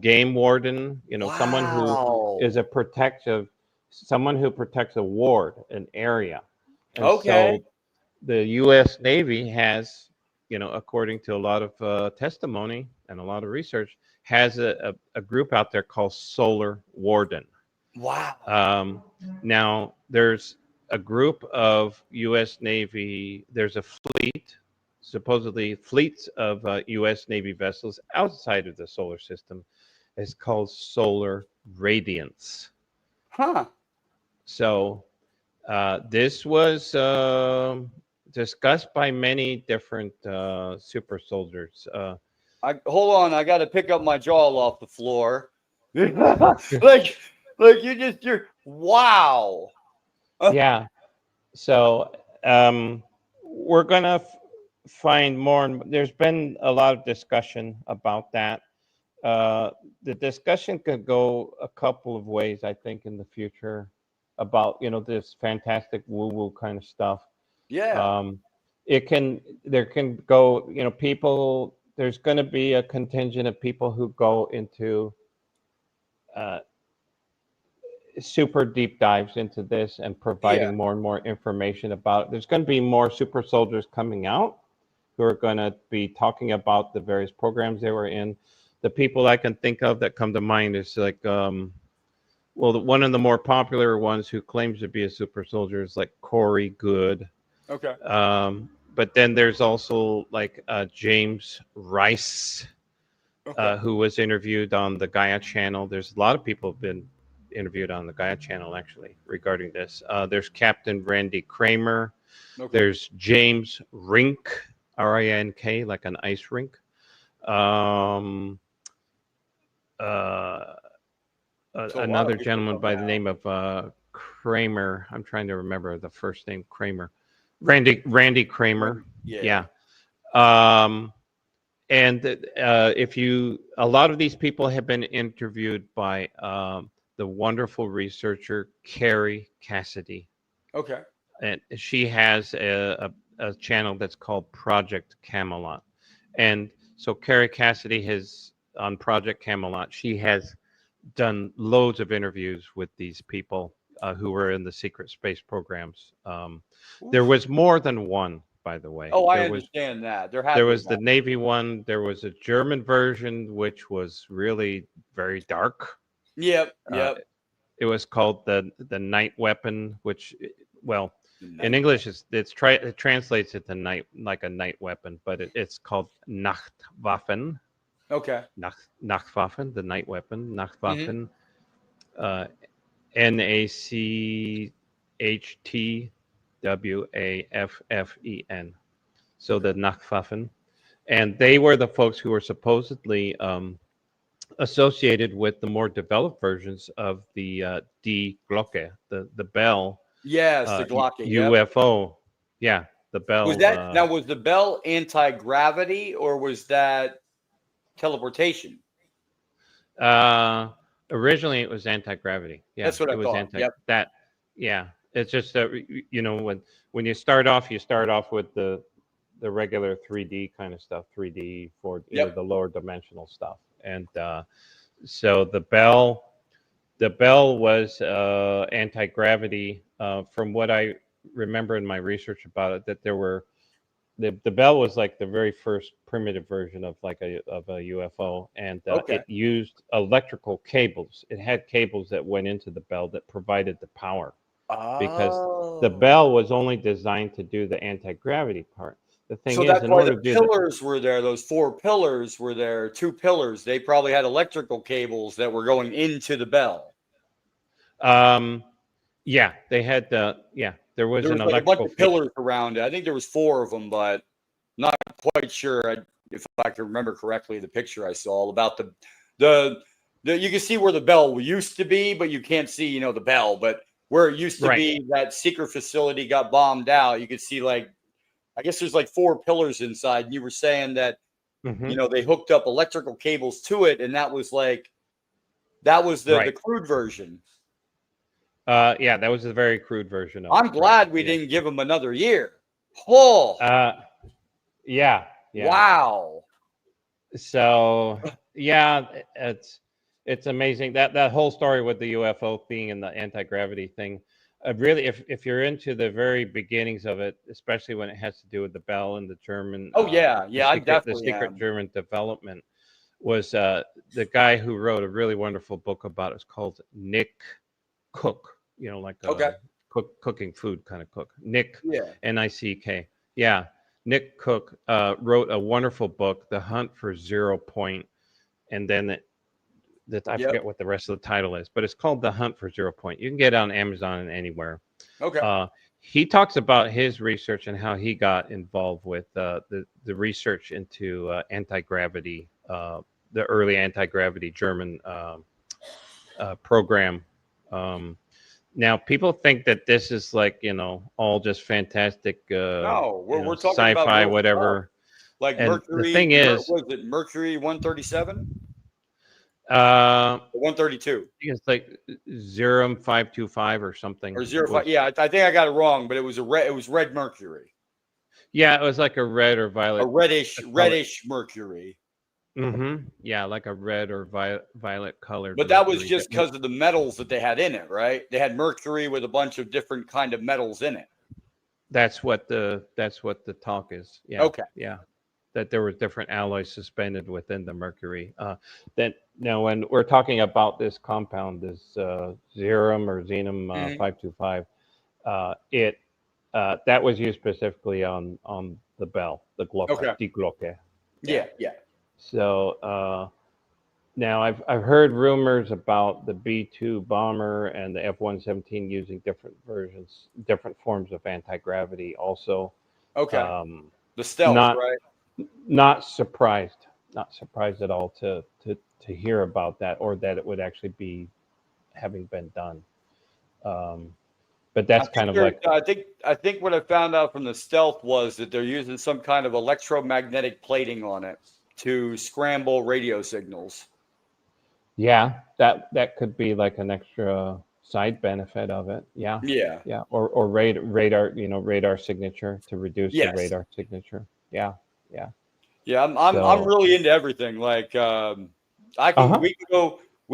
Speaker 3: game warden. Someone who is someone who protects a ward, an area. And so the U.S. Navy has, according to a lot of testimony and a lot of research, has a group out there called Solar Warden.
Speaker 2: Wow.
Speaker 3: Now, there's a group of U.S. Navy, there's a fleet, supposedly fleets of U.S. Navy vessels outside of the solar system. It's called Solar Radiance.
Speaker 2: Huh.
Speaker 3: So this was discussed by many different super soldiers.
Speaker 2: Hold on, I got to pick up my jaw off the floor. like you're wow.
Speaker 3: Yeah. So we're gonna find more, and there's been a lot of discussion about that. The discussion could go a couple of ways, I think, in the future about this fantastic woo-woo kind of stuff.
Speaker 2: Yeah.
Speaker 3: There can go, people, there's going to be a contingent of people who go into super deep dives into this and providing more and more information about it. There's going to be more super soldiers coming out who are going to be talking about the various programs they were in. The people I can think of that come to mind is like, one of the more popular ones who claims to be a super soldier is like Corey Good.
Speaker 2: Okay.
Speaker 3: But then there's also like James Rice, who was interviewed on the Gaia channel. There's a lot of people have been interviewed on the Gaia channel actually regarding this. There's Captain Randy Kramer.
Speaker 2: Okay.
Speaker 3: There's James Rink, R-I-N-K, like an ice rink. Another gentleman by the name of Kramer. I'm trying to remember the first name. Kramer. Randy Kramer. Yeah. And a lot of these people have been interviewed by the wonderful researcher Carrie Cassidy.
Speaker 2: Okay.
Speaker 3: And she has a channel that's called Project Camelot. And so Carrie Cassidy has, on Project Camelot, she has done loads of interviews with these people who were in the secret space programs. There was more than one, by the way.
Speaker 2: Oh, I understand that.
Speaker 3: There was the Navy one. There was a German version, which was really very dark.
Speaker 2: Yep.
Speaker 3: It was called the Night Weapon, which, well, in English it translates it to night, like a night weapon, but it's called Nachtwaffen.
Speaker 2: Okay.
Speaker 3: Nachtwaffen, the night weapon. Nachtwaffen. Nachtwaffen. So the Nachtwaffen. And they were the folks who were supposedly associated with the more developed versions of the Die Glocke, the bell
Speaker 2: Yes, the Galactic. Yep.
Speaker 3: UFO. Yeah, the bell.
Speaker 2: Was the bell anti-gravity or was that teleportation?
Speaker 3: Originally, it was anti-gravity. Yeah,
Speaker 2: that's what
Speaker 3: it
Speaker 2: I
Speaker 3: was
Speaker 2: thought.
Speaker 3: That. Yeah, it's just that when you start off with the regular 3D kind of stuff, 3D for the lower dimensional stuff, and so the bell was anti-gravity. From what I remember in my research about it, that there were the bell was like the very first primitive version of a UFO, and it used electrical cables. It had cables that went into the bell that provided the power, because the bell was only designed to do the anti-gravity part. The thing is,
Speaker 2: that's why the pillars were there. Those 4 pillars were there. 2 pillars. They probably had electrical cables that were going into the bell.
Speaker 3: Yeah, they had there was an
Speaker 2: like a bunch of pillars around it. I think there was 4 of them, but not quite sure if I can remember correctly the picture I saw about the you can see where the bell used to be, but you can't see the bell. But where it used to be, that secret facility got bombed out. You could see I guess there's 4 pillars inside, and you were saying that they hooked up electrical cables to it, and that was the crude version.
Speaker 3: Yeah, that was a very crude version of it.
Speaker 2: I'm glad we didn't give them another year. Oh.
Speaker 3: Yeah.
Speaker 2: Wow.
Speaker 3: So yeah, it's amazing that whole story with the UFO being in the anti-gravity thing. Really, if you're into the very beginnings of it, especially when it has to do with the bell and the German. The secret German development was the guy who wrote a really wonderful book about it. It's called Nick Cook. Cooking food kind of cook. Nick, Nick. Yeah, Nick Cook wrote a wonderful book, The Hunt for 0 Point, and then I forget what the rest of the title is, but it's called The Hunt for 0 Point. You can get it on Amazon and anywhere. He talks about his research and how he got involved with the research into anti-gravity, the early anti-gravity German program. Now, people think that this is all just fantastic.
Speaker 2: No, we're talking
Speaker 3: sci-fi,
Speaker 2: about
Speaker 3: whatever.
Speaker 2: Like
Speaker 3: and
Speaker 2: Mercury.
Speaker 3: The thing is,
Speaker 2: was it Mercury 137? 132.
Speaker 3: I think it's like 0525 or something.
Speaker 2: Or 05. Yeah, I think I got it wrong, but it was red Mercury.
Speaker 3: Yeah, it was like a red or violet.
Speaker 2: A reddish Mercury.
Speaker 3: Yeah, like a red or violet colored.
Speaker 2: But that was just because of the metals that they had in it, right? They had mercury with a bunch of different kind of metals in it.
Speaker 3: That's what the talk is. Yeah.
Speaker 2: Okay.
Speaker 3: Yeah, that there were different alloys suspended within the mercury. Then now, when we're talking about this compound, this xerium or xenum 525, that was used specifically on the bell, the Glocke, Die Glocke.
Speaker 2: Yeah.
Speaker 3: So now I've heard rumors about the B-2 bomber and the F-117 using different forms of anti-gravity also.
Speaker 2: Okay. The stealth, right?
Speaker 3: Not surprised at all to hear about that, or that it would actually be having been done. But that's kind of like,
Speaker 2: I think what I found out from the stealth was that they're using some kind of electromagnetic plating on it to scramble radio signals.
Speaker 3: Yeah, that could be like an extra side benefit of it. Yeah. Or radar signature to reduce the radar signature. Yeah.
Speaker 2: I'm really into everything. We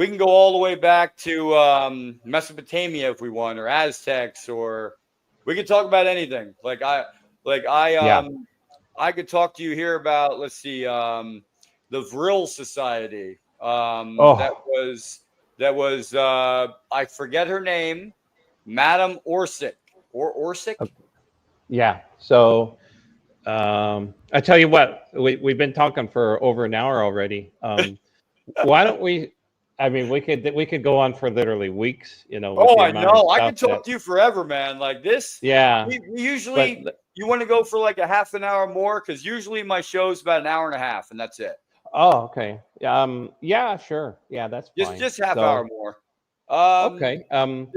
Speaker 2: can go all the way back to Mesopotamia if we want, or Aztecs, or we could talk about anything. I could talk to you here about, let's see, the Vril Society. That was I forget her name, Madame Orsic or Orsic.
Speaker 3: Yeah. So I tell you what, we've been talking for over an hour already. Why don't we I mean, we could go on for literally weeks, with
Speaker 2: Oh,
Speaker 3: the
Speaker 2: I
Speaker 3: amount of
Speaker 2: know. I
Speaker 3: stuff
Speaker 2: could talk to you forever, man. Like this.
Speaker 3: Yeah,
Speaker 2: We usually,
Speaker 3: but
Speaker 2: you want to go for like a half an hour more? Because usually my show's about an hour and a half, and that's it.
Speaker 3: oh, okay. Yeah, sure. Yeah, that's fine.
Speaker 2: Just half hour
Speaker 3: So,
Speaker 2: more.
Speaker 3: okay.
Speaker 2: The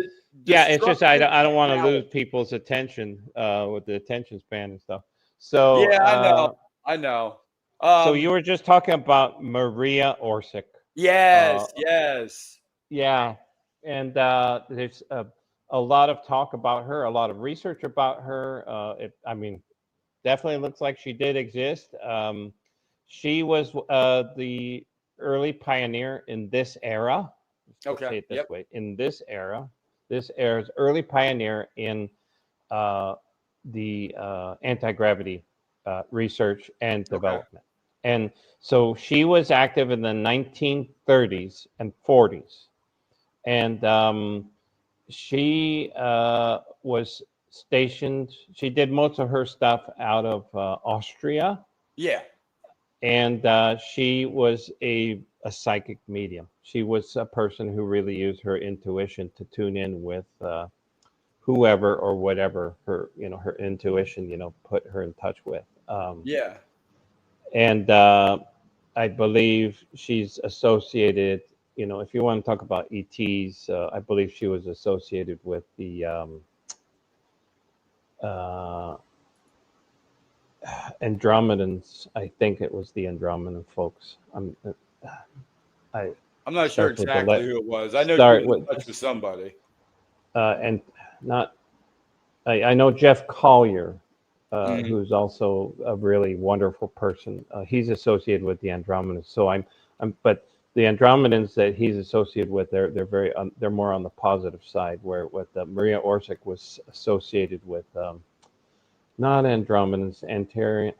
Speaker 3: Yeah, it's just
Speaker 2: structure
Speaker 3: I don't want to lose
Speaker 2: balance.
Speaker 3: people's attention with the attention span and stuff. So,
Speaker 2: Yeah, I know. I know.
Speaker 3: so you were just talking about Maria Orsic. Uh,
Speaker 2: Yes.
Speaker 3: yeah, and there's a lot of talk about her, a lot of research about her. I mean, definitely looks like she did exist. She was the early pioneer in this era. Let's say
Speaker 2: Okay.
Speaker 3: it this
Speaker 2: Yep.
Speaker 3: way: in this era's early pioneer in uh, the anti-gravity research and
Speaker 2: Okay.
Speaker 3: development. And so she was active in the 1930s and 40s, and she was stationed. She did most of her stuff out of Austria,
Speaker 2: Yeah.
Speaker 3: and she was a psychic medium. She was a person who really used her intuition to tune in with whoever or whatever her intuition put her in touch with.
Speaker 2: Yeah.
Speaker 3: And I believe she's associated. If you want to talk about ETs, I believe she was associated with the uh, Andromedans. I think it was the Andromedan folks. I
Speaker 2: I'm not sure
Speaker 3: starts with the
Speaker 2: exactly who it was. I know she
Speaker 3: start
Speaker 2: was in
Speaker 3: with
Speaker 2: touch with somebody.
Speaker 3: and not. I know Jeff Collier,
Speaker 2: Mhm.
Speaker 3: who's also a really wonderful person. He's associated with the Andromedans. So but the Andromedans that he's associated with, they're more on the positive side. Where with Maria Orsic was associated with not Andromedans, Antarian.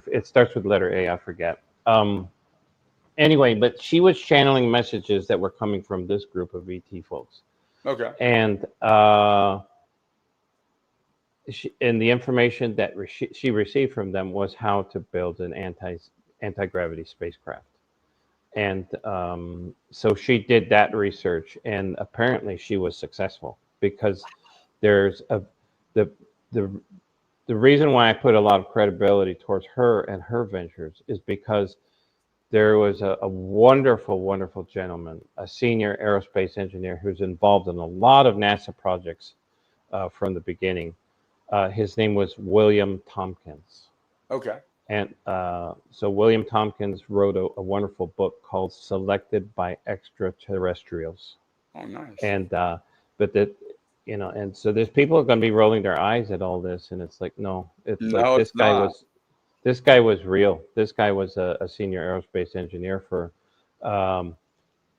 Speaker 3: It starts with letter A. I forget. Anyway, but she was channeling messages that were coming from this group of ET folks,
Speaker 2: Okay.
Speaker 3: and and the information that she received from them was how to build an anti-gravity spacecraft. And so she did that research, and apparently she was successful because there's the the the reason why I put a lot of credibility towards her and her ventures is because there was a wonderful, wonderful gentleman, a senior aerospace engineer who's involved in a lot of NASA projects from the beginning. His name was William Tompkins.
Speaker 2: Okay.
Speaker 3: And so William Tompkins wrote a wonderful book called Selected by Extraterrestrials.
Speaker 2: Oh, nice.
Speaker 3: And, but that, and so there's people are going to be rolling their eyes at all this. And it's like, no, it's like
Speaker 2: No, it's not.
Speaker 3: this guy was real. This guy was a senior aerospace engineer for, um,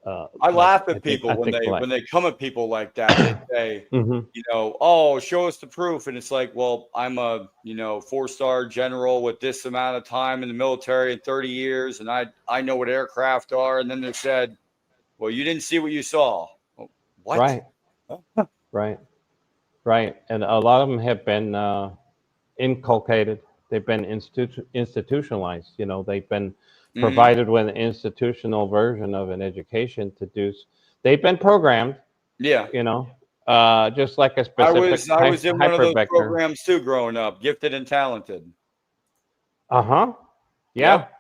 Speaker 2: I
Speaker 3: like,
Speaker 2: laugh at people
Speaker 3: I think like,
Speaker 2: when they come at people like that. They say,
Speaker 3: hmm
Speaker 2: oh, show us the proof, and it's like, well, I'm a 4-star general with this amount of time in the military in 30 years, and I know what aircraft are. And then they said, well, you didn't see what you saw. Well, what?
Speaker 3: right, right, right. And a lot of them have been inculcated. They've been institutionalized. They've been
Speaker 2: Mhm.
Speaker 3: provided with an institutional version of an education to do. They've been programmed.
Speaker 2: Yeah.
Speaker 3: Just like a
Speaker 2: I
Speaker 3: specific
Speaker 2: was in one of those
Speaker 3: hypervector.
Speaker 2: programs too, growing up, gifted and talented.
Speaker 3: Uh-huh. Yeah.
Speaker 2: Yep.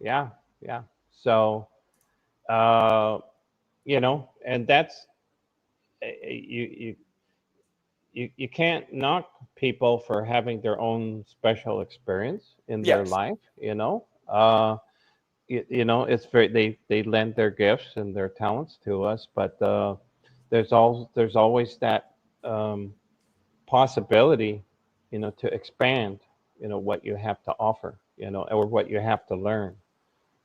Speaker 3: Yeah. Yeah. So, uh, and that's you can't knock people for having their own special experience in their
Speaker 2: Yes.
Speaker 3: life. It's very they lend their gifts and their talents to us, but there's always that possibility, to expand, what you have to offer, or what you have to learn.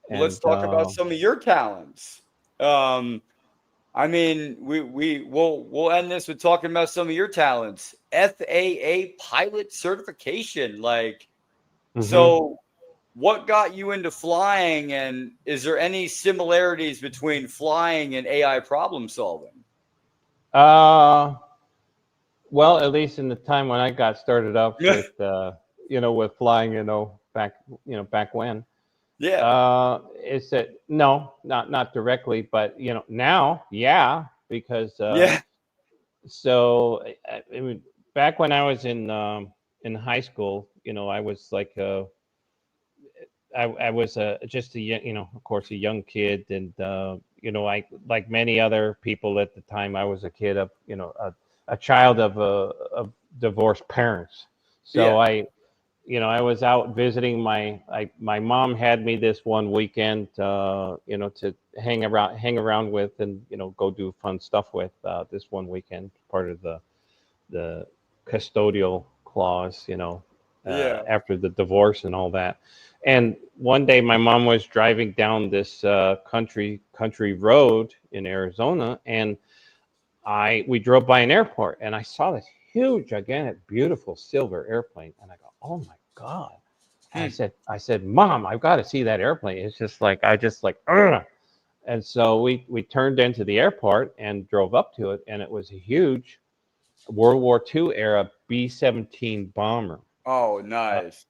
Speaker 2: Well, let's
Speaker 3: And
Speaker 2: talk about some of your talents. I mean, we'll end this with talking about some of your talents. FAA pilot certification, like,
Speaker 3: mhm.
Speaker 2: so what got you into flying, and is there any similarities between flying and AI problem solving?
Speaker 3: uh, well, at least in the time when I got started up with with flying, back when. Is that no, not directly, but now, yeah, because
Speaker 2: Yeah.
Speaker 3: so I mean, back when I was in high school, I was like I was just a of course, a young kid, and I like many other people at the time. I was a kid of a child of divorced parents. So
Speaker 2: Yeah.
Speaker 3: I was out visiting my mom had me this one weekend, to hang around with, and go do fun stuff with this one weekend, part of the custodial clause,
Speaker 2: Yeah.
Speaker 3: after the divorce and all that. And one day, my mom was driving down this country road in Arizona, and we drove by an airport, and I saw this huge, gigantic, beautiful silver airplane, and I go, "Oh my God!" And
Speaker 2: Hmm.
Speaker 3: I said, "Mom, I've got to see that airplane." It's just like ugh. And so we turned into the airport and drove up to it, and it was a huge World War II era B-17 bomber.
Speaker 2: Oh,
Speaker 3: Uh,
Speaker 2: nice.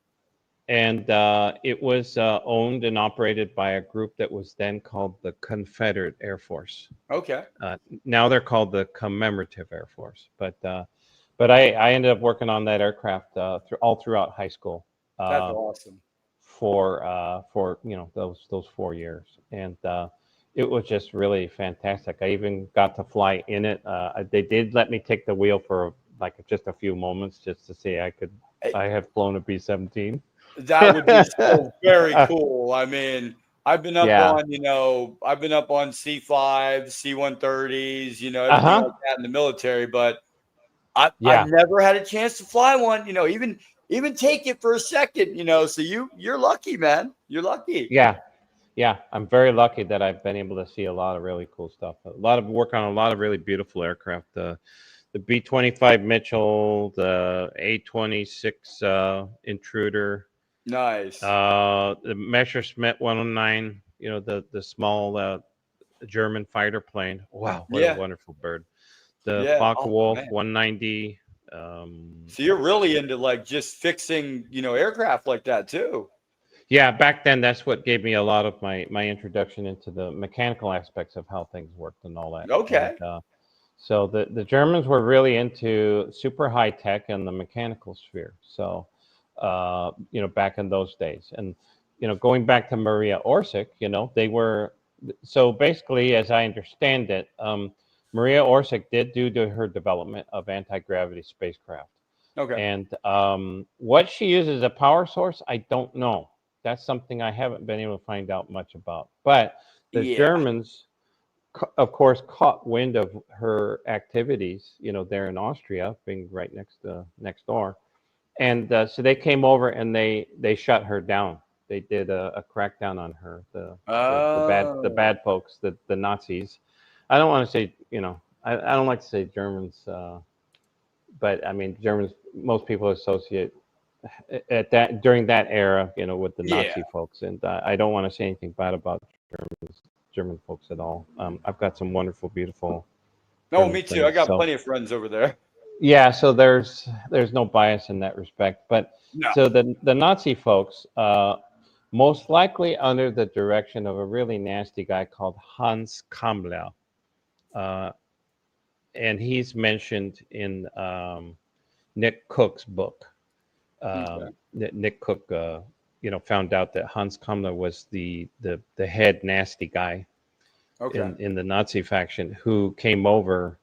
Speaker 3: and it was owned and operated by a group that was then called the Confederate Air Force.
Speaker 2: Okay.
Speaker 3: Now they're called the Commemorative Air Force. But I ended up working on that aircraft all throughout high school
Speaker 2: That's
Speaker 3: uh,
Speaker 2: awesome.
Speaker 3: for those 4 years, and it was just really fantastic. I even got to fly in it. They did let me take the wheel for like just a few moments, just to see
Speaker 2: Eh,
Speaker 3: I have flown a B-17.
Speaker 2: That would be so very cool. I mean, I've been up
Speaker 3: Yeah.
Speaker 2: on, I've been up on C5, C-130s, everything
Speaker 3: Uh-huh.
Speaker 2: like that in the military, but I've
Speaker 3: Yeah.
Speaker 2: never had a chance to fly one, even take it for a second, so you're lucky, man. You're lucky.
Speaker 3: Yeah. Yeah. I'm very lucky that I've been able to see a lot of really cool stuff. A lot of work on a lot of really beautiful aircraft. The B-25 Mitchell, the A-26 Intruder,
Speaker 2: Nice.
Speaker 3: the Messerschmitt 109, the small German fighter plane. Wow, what a
Speaker 2: Yeah.
Speaker 3: wonderful bird. The
Speaker 2: Yeah. Oh,
Speaker 3: Focke-Wulf
Speaker 2: man.
Speaker 3: 190.
Speaker 2: So you're really into like just fixing, aircraft like that too.
Speaker 3: Yeah, back then that's what gave me a lot of my introduction into the mechanical aspects of how things worked and all that. And
Speaker 2: Okay.
Speaker 3: so the Germans were really into super high tech in the mechanical sphere. So back in those days, and going back to Maria Orsic, they were so basically, as I understand it, Maria Orsic did her development of anti-gravity spacecraft.
Speaker 2: Okay.
Speaker 3: And what she uses as a power source, I don't know. That's something I haven't been able to find out much about. But the
Speaker 2: Yeah.
Speaker 3: Germans, of course, caught wind of her activities, there in Austria, being right next door, and so they came over and they shut her down. They did a crackdown on her. The bad
Speaker 2: Oh.
Speaker 3: folks, the Nazis. I don't want to say, I don't like to say Germans. But I mean, Germans. Most people associate during that era, with the
Speaker 2: Yeah.
Speaker 3: Nazi folks, and I don't want to say anything bad about German folks at all. I've got some wonderful, beautiful
Speaker 2: No,
Speaker 3: German
Speaker 2: me too. I
Speaker 3: friends.
Speaker 2: got
Speaker 3: So
Speaker 2: plenty of friends over there.
Speaker 3: yeah, so there's no bias in that respect. But
Speaker 2: No.
Speaker 3: so the Nazi folks, most likely under the direction of a really nasty guy called Hans Kammler, uh, and he's mentioned in Nick Cook's book.
Speaker 2: Okay.
Speaker 3: Nick Cook, found out that Hans Kammler was the head nasty guy
Speaker 2: Okay.
Speaker 3: in the Nazi faction who came over.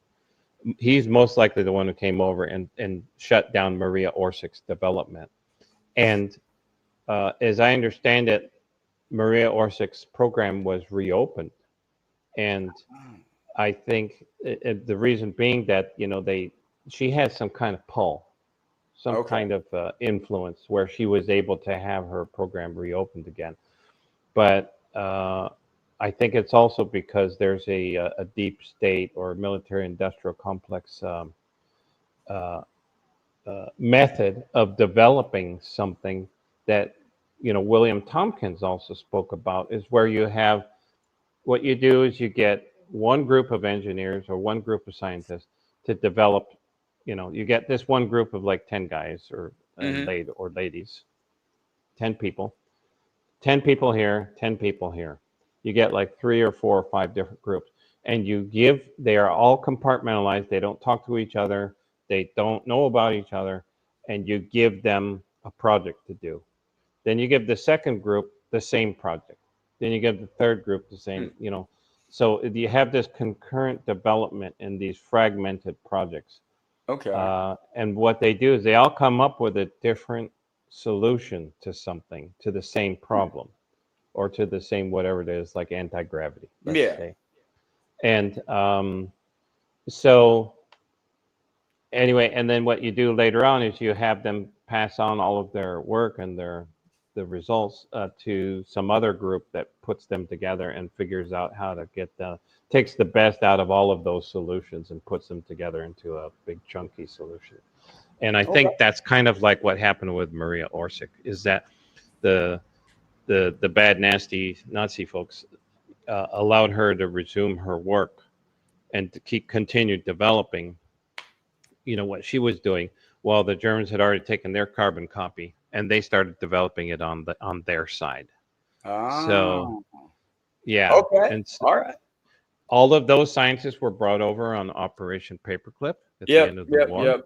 Speaker 3: He's most likely the one who came over and shut down Maria Orsic's development. And as I understand it, Maria Orsic's program was reopened, and I think the reason being that she had some kind of pull, some
Speaker 2: Okay.
Speaker 3: kind of influence where she was able to have her program reopened again. But I think it's also because there's a deep state or military industrial complex uh, method of developing something that William Tompkins also spoke about, is where you have what you do is you get one group of engineers or one group of scientists to develop. You get this one group of like 10 guys or
Speaker 2: Hmm.
Speaker 3: ladies, 10 people 10 people here, 10 people here. You get like 3 or 4 or 5 different groups, and they are all compartmentalized. They don't talk to each other. They don't know about each other, and you give them a project to do. Then you give the second group the same project. Then you give the third group the same, So you have this concurrent development in these fragmented projects.
Speaker 2: Okay.
Speaker 3: And what they do is they all come up with a different solution to something, to the same problem, or to the same whatever it is, like anti-gravity, let's say. And so anyway, and then what you do later on is you have them pass on all of their work and the results to some other group that puts them together and figures out how to takes the best out of all of those solutions and puts them together into a big chunky solution. And I think that's kind of like what happened with Maria Orsic, is that the bad, nasty Nazi folks allowed her to resume her work and to continue developing, what she was doing, while the Germans had already taken their carbon copy and they started developing it on their side. So, yeah.
Speaker 2: Okay.
Speaker 3: And
Speaker 2: All right.
Speaker 3: All of those scientists were brought over on Operation Paperclip at the end of the war.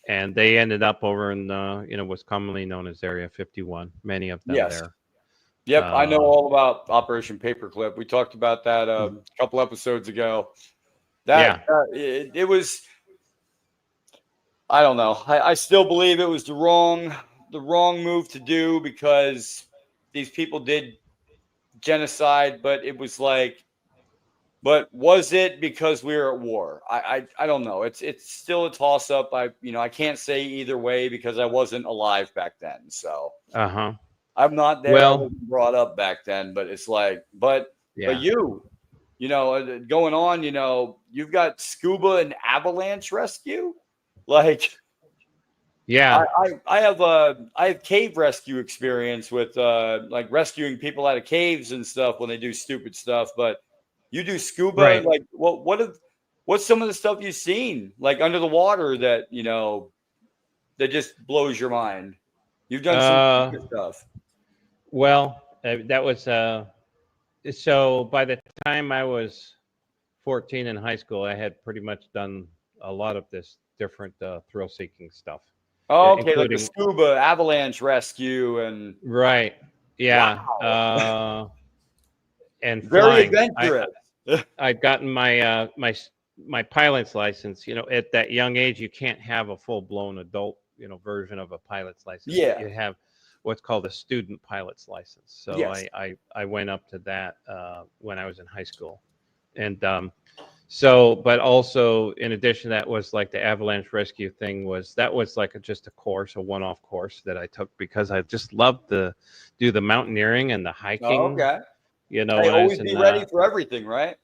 Speaker 3: And they ended up over in what's commonly known as Area 51. Many of them there.
Speaker 2: Yep, I know all about Operation Paperclip. We talked about that a couple episodes ago. It was. I don't know. I still believe it was the wrong move to do, because these people did genocide, but it was like, but was it because we were at war? I don't know. It's still a toss up. I can't say either way because I wasn't alive back then. So I'm not there. I wasn't brought up back then, but it's like, but you going on, you've got scuba and avalanche rescue. Like, I have cave rescue experience with like rescuing people out of caves and stuff when they do stupid stuff. But you do scuba,
Speaker 3: right.
Speaker 2: Like what's some of the stuff you've seen like under the water that that just blows your mind? You've done some stupid stuff.
Speaker 3: Well, that was so by the time I was 14 in high school, I had pretty much done a lot of this different thrill-seeking stuff.
Speaker 2: Oh, okay, like the scuba, avalanche rescue, and
Speaker 3: right, yeah,
Speaker 2: wow.
Speaker 3: And
Speaker 2: very
Speaker 3: flying.
Speaker 2: adventurous.
Speaker 3: I'd gotten my my pilot's license. At that young age, you can't have a full-blown adult, version of a pilot's license.
Speaker 2: Yeah,
Speaker 3: you have what's called a student pilot's license. So yes. I went up to that when I was in high school, and but also in addition to that was like the avalanche rescue thing was like just a course, a one-off course that I took because I just loved to do the mountaineering and the hiking.
Speaker 2: Oh, okay. Always be ready for everything, right?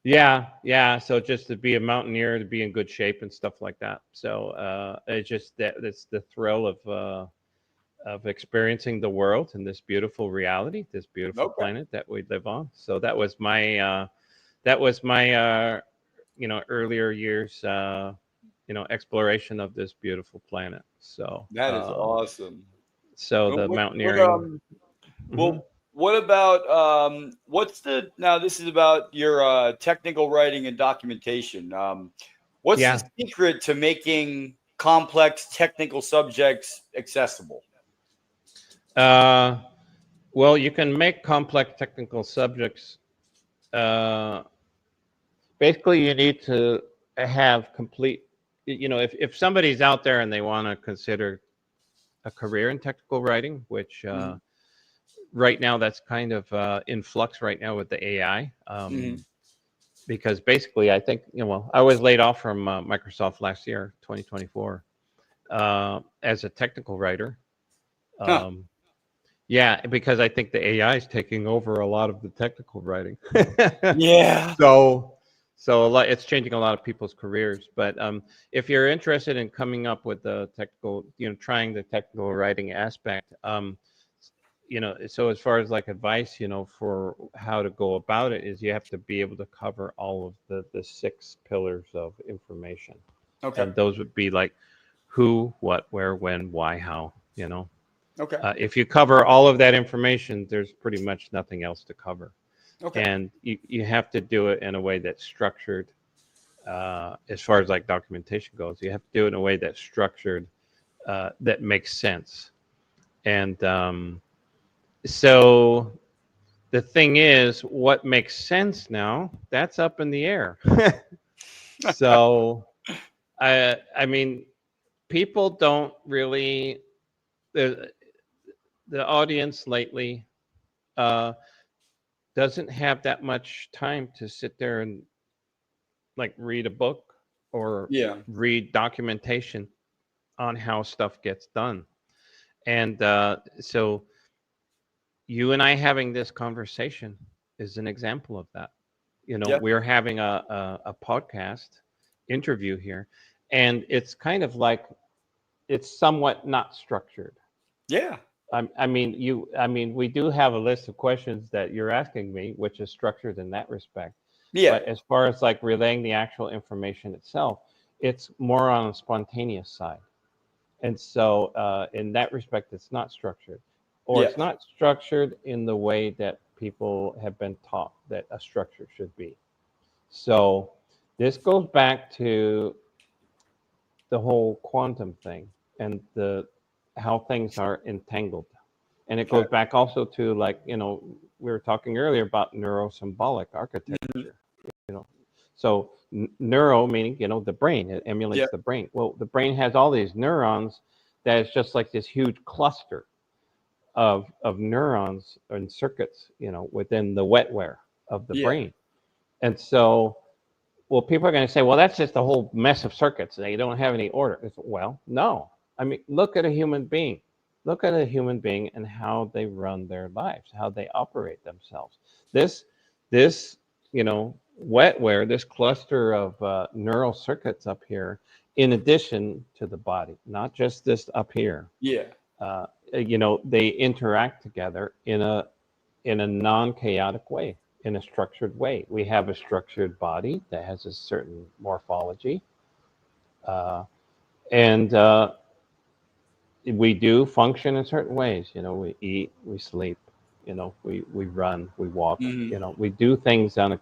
Speaker 3: Yeah. So just to be a mountaineer, to be in good shape and stuff like that. So it's just it's the thrill of experiencing the world and this beautiful reality, this beautiful planet that we live on. So that was my earlier years, exploration of this beautiful planet. So
Speaker 2: that is awesome.
Speaker 3: So the mountaineering.
Speaker 2: Well, what about now this is about your technical writing and documentation. What's the secret to making complex technical subjects accessible?
Speaker 3: Well, you can make complex technical subjects. Basically, you need to have complete, if somebody's out there and they want to consider a career in technical writing, which right now that's kind of in flux right now with the AI, because basically I think, I was laid off from Microsoft last year, 2024, as a technical writer. Yeah, because I think the AI is taking over a lot of the technical writing.
Speaker 2: Yeah.
Speaker 3: So a lot, it's changing a lot of people's careers. But if you're interested in coming up with the technical, trying the technical writing aspect, so as far as like advice, for how to go about it is you have to be able to cover all of the 6 pillars of information. Okay. And those would be like who, what, where, when, why, how,
Speaker 2: Okay.
Speaker 3: If you cover all of that information, there's pretty much nothing else to cover.
Speaker 2: Okay.
Speaker 3: And you have to do it in a way that's structured. As far as like documentation goes, you have to do it in a way that's structured, that makes sense. And so the thing is, what makes sense now, that's up in the air. So, I mean, people don't really, the audience lately doesn't have that much time to sit there and like read a book or
Speaker 2: Yeah.
Speaker 3: read documentation on how stuff gets done. And so you and I having this conversation is an example of that. You know,
Speaker 2: Yeah.
Speaker 3: we're having a podcast interview here, and it's kind of like it's somewhat not structured.
Speaker 2: Yeah.
Speaker 3: I mean, we do have a list of questions that you're asking me, which is structured in that respect.
Speaker 2: Yeah.
Speaker 3: But as far as like relaying the actual information itself, it's more on a spontaneous side. And so in that respect, it's not structured. Or
Speaker 2: Yeah.
Speaker 3: it's not structured in the way that people have been taught that a structure should be. So this goes back to the whole quantum thing and the how things are entangled. And it goes
Speaker 2: Okay.
Speaker 3: back also to, like, you know, we were talking earlier about neuro-symbolic architecture. You know, so neuro meaning, you know, the brain, it emulates
Speaker 2: Yeah.
Speaker 3: the brain. Well, the brain has all these neurons that is just like this huge cluster of neurons and circuits, you know, within the wetware of the
Speaker 2: Yeah.
Speaker 3: brain. And so, well, people are going to say, well, that's just a whole mess of circuits. They don't have any order. Well, no. I mean, look at a human being. Look at a human being and how they run their lives, how they operate themselves. This, you know, wetware, this cluster of neural circuits up here, in addition to the body, not just this up here.
Speaker 2: Yeah.
Speaker 3: You know, they interact together in a non-chaotic way, in a structured way. We have a structured body that has a certain morphology, and we do function in certain ways. You know, we eat, we sleep, you know, we run, we walk.
Speaker 2: Hmm.
Speaker 3: You know, we do things on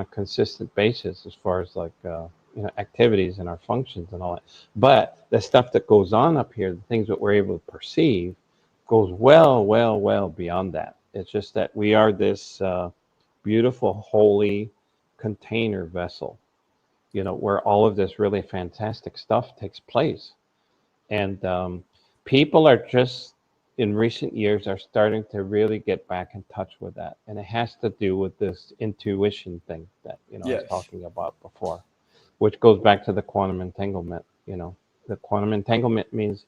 Speaker 3: a consistent basis as far as like you know, activities and our functions and all that. But the stuff that goes on up here, the things that we're able to perceive, goes well beyond that. It's just that we are this beautiful, holy container vessel, you know, where all of this really fantastic stuff takes place. And people are just, in recent years, are starting to really get back in touch with that. And it has to do with this intuition thing that, you know, I was
Speaker 2: Yes.
Speaker 3: talking about before, which goes back to the quantum entanglement. You know, the quantum entanglement means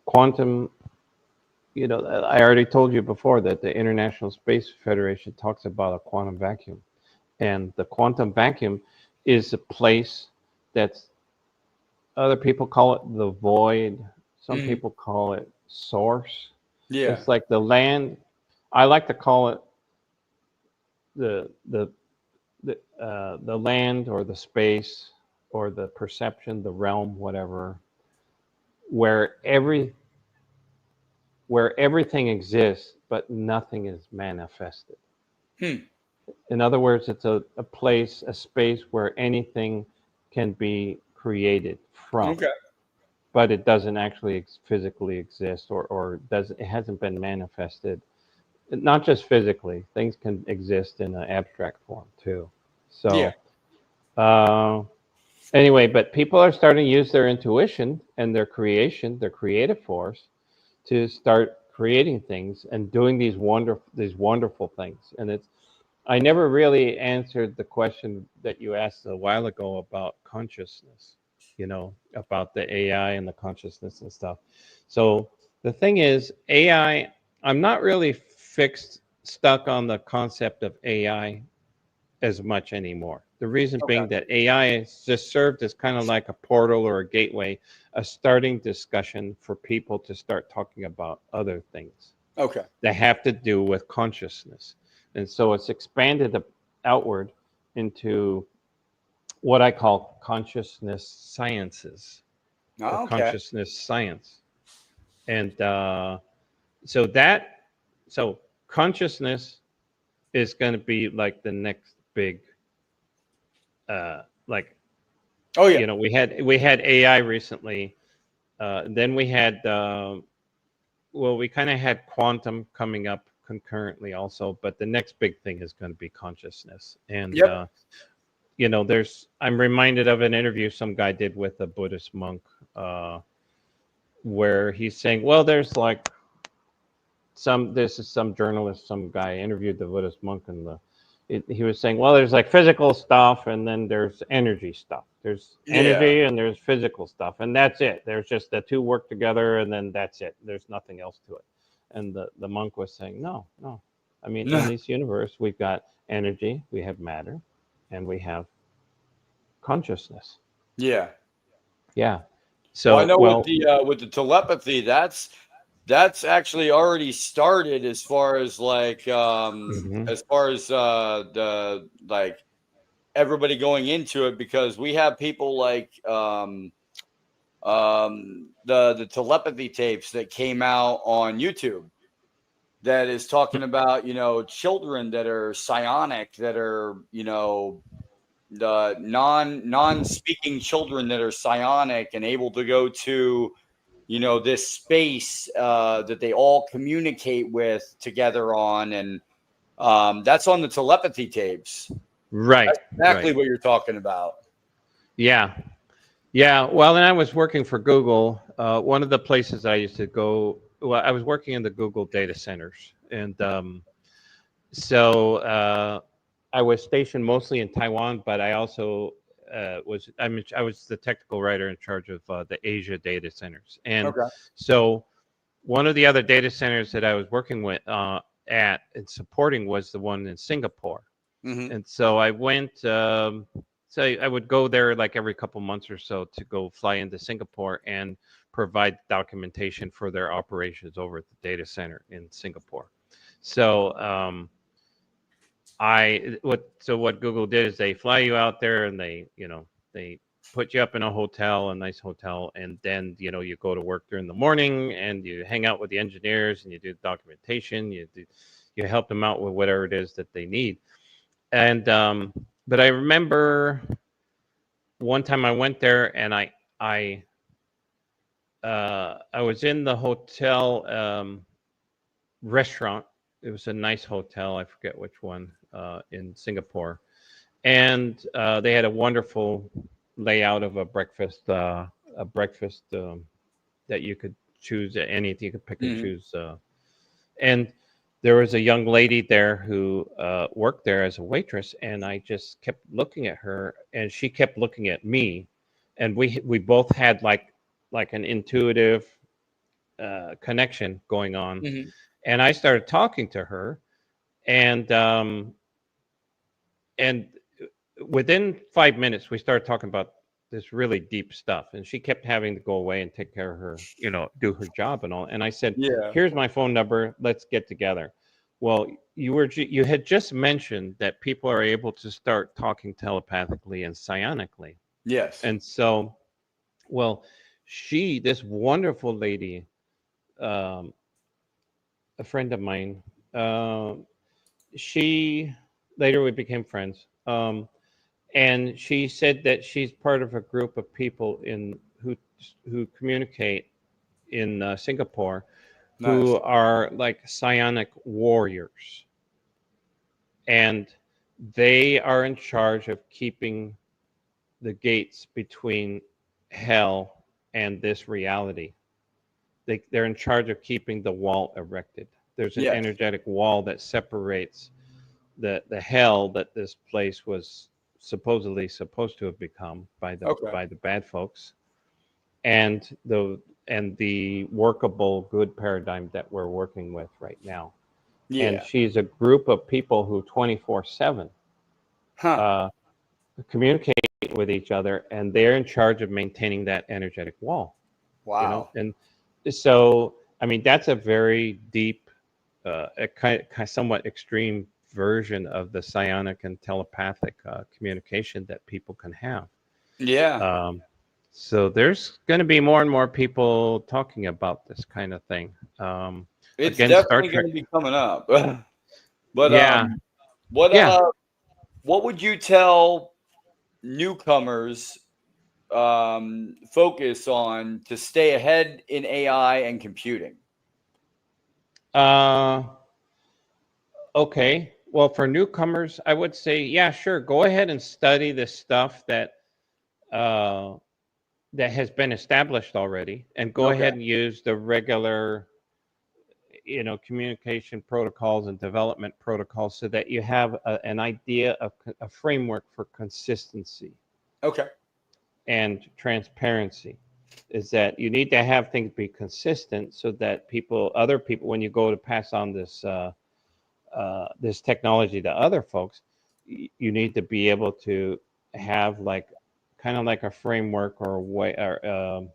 Speaker 3: quantum. You know, I already told you before that the International Space Federation talks about a quantum vacuum. And the quantum vacuum is a place that's, other people call it the void. Some
Speaker 2: Hmm.
Speaker 3: people call it source.
Speaker 2: Yeah.
Speaker 3: It's like the land. I like to call it the the the land or the space or the perception, the realm, whatever, where everything exists, but nothing is manifested.
Speaker 2: Hmm.
Speaker 3: In other words, it's a place, a space where anything can be created from,
Speaker 2: Okay.
Speaker 3: but it doesn't actually physically exist, or it hasn't been manifested. Not just physically, things can exist in an abstract form too.
Speaker 2: Yeah.
Speaker 3: So uh, anyway, but people are starting to use their intuition and their creation, their creative force, to start creating things and doing these wonderful things. And it's, I never really answered the question that you asked a while ago about consciousness, you know, about the AI and the consciousness and stuff. So the thing is, AI, I'm not really stuck on the concept of AI as much anymore. The reason
Speaker 2: Okay.
Speaker 3: being that AI has just served as kind of like a portal or a gateway, a starting discussion for people to start talking about other things
Speaker 2: Okay.
Speaker 3: that have to do with consciousness. And so it's expanded outward into what I call consciousness sciences or
Speaker 2: Okay.
Speaker 3: consciousness science. And So consciousness is going to be like the next big, like,
Speaker 2: Oh yeah.
Speaker 3: you know, we had AI recently. Then we had, well, we kind of had quantum coming up concurrently also, but the next big thing is going to be consciousness. And,
Speaker 2: Yep.
Speaker 3: you know, I'm reminded of an interview some guy did with a Buddhist monk, where he's saying, well, there's like this is some journalist, some guy interviewed the Buddhist monk, and he was saying, well, there's like physical stuff, and then there's energy stuff. There's energy and there's physical stuff, and that's it. There's just the two work together, and then that's it. There's nothing else to it. And the monk was saying, no. I mean, in this universe, we've got energy, we have matter, and we have consciousness.
Speaker 2: Yeah.
Speaker 3: Yeah. So
Speaker 2: I know with the telepathy, that's actually already started as far as like as far as the like everybody going into it, because we have people like the telepathy tapes that came out on YouTube that is talking about, you know, children that are psionic, that are, you know, the non-speaking children that are psionic and able to go to, you know, this space that they all communicate with together on. And that's on the telepathy tapes.
Speaker 3: Right.
Speaker 2: That's exactly
Speaker 3: right.
Speaker 2: what you're talking about.
Speaker 3: Yeah. Well, and I was working for Google. One of the places I used to go, well, I was working in the Google data centers. And so I was stationed mostly in Taiwan, but I also I was the technical writer in charge of the Asia data centers. And so one of the other data centers that I was working with at and supporting was the one in Singapore. And so I went, so I would go there like every couple months or so to go fly into Singapore and provide documentation for their operations over at the data center in Singapore. So what Google did is they fly you out there and they put you up in a nice hotel, and then, you know, you go to work during the morning and you hang out with the engineers and you do documentation, you help them out with whatever it is that they need. And but I remember one time I went there and I was in the hotel restaurant. It was a nice hotel. I forget which one in Singapore, and they had a wonderful layout of a breakfast that you could choose anything. You could pick and choose, and there was a young lady there who worked there as a waitress, and I just kept looking at her, and she kept looking at me, and we both had like an intuitive connection going on, and I started talking to her, and within 5 minutes we started talking about this really deep stuff, and she kept having to go away and take care of her, you know, do her job and all. And I said, here's my phone number, let's get together. Well, you had just mentioned that people are able to start talking telepathically and psionically.
Speaker 2: Yes.
Speaker 3: And so, well, this wonderful lady, a friend of mine, later we became friends. And she said that she's part of a group of people who communicate in Singapore, who are like psionic warriors, and they are in charge of keeping the gates between hell and this reality. They're in charge of keeping the wall erected. There's an energetic wall that separates the hell that this place was supposedly supposed to have become by the bad folks, and the workable good paradigm that we're working with right now. And she's a group of people who 24/7 communicate with each other, and they're in charge of maintaining that energetic wall.
Speaker 2: Wow.
Speaker 3: You know? And so, I mean, that's a very deep, a kind of somewhat extreme version of the psionic and telepathic communication that people can have. So there's going to be more and more people talking about this kind of thing.
Speaker 2: It's
Speaker 3: Again, Star
Speaker 2: definitely
Speaker 3: Trek.
Speaker 2: going to be coming up. But
Speaker 3: Yeah.
Speaker 2: what
Speaker 3: Yeah.
Speaker 2: what would you tell newcomers focus on to stay ahead in AI and computing?
Speaker 3: Okay. Well, for newcomers, I would say, yeah, sure. Go ahead and study the stuff that that has been established already, and go
Speaker 2: Okay.
Speaker 3: ahead and use the regular, communication protocols and development protocols, so that you have an idea of a framework for consistency
Speaker 2: Okay.
Speaker 3: and transparency. Is that you need to have things be consistent, so that other people, when you go to pass on this technology to other folks, you need to be able to have kind of like a framework or a way, or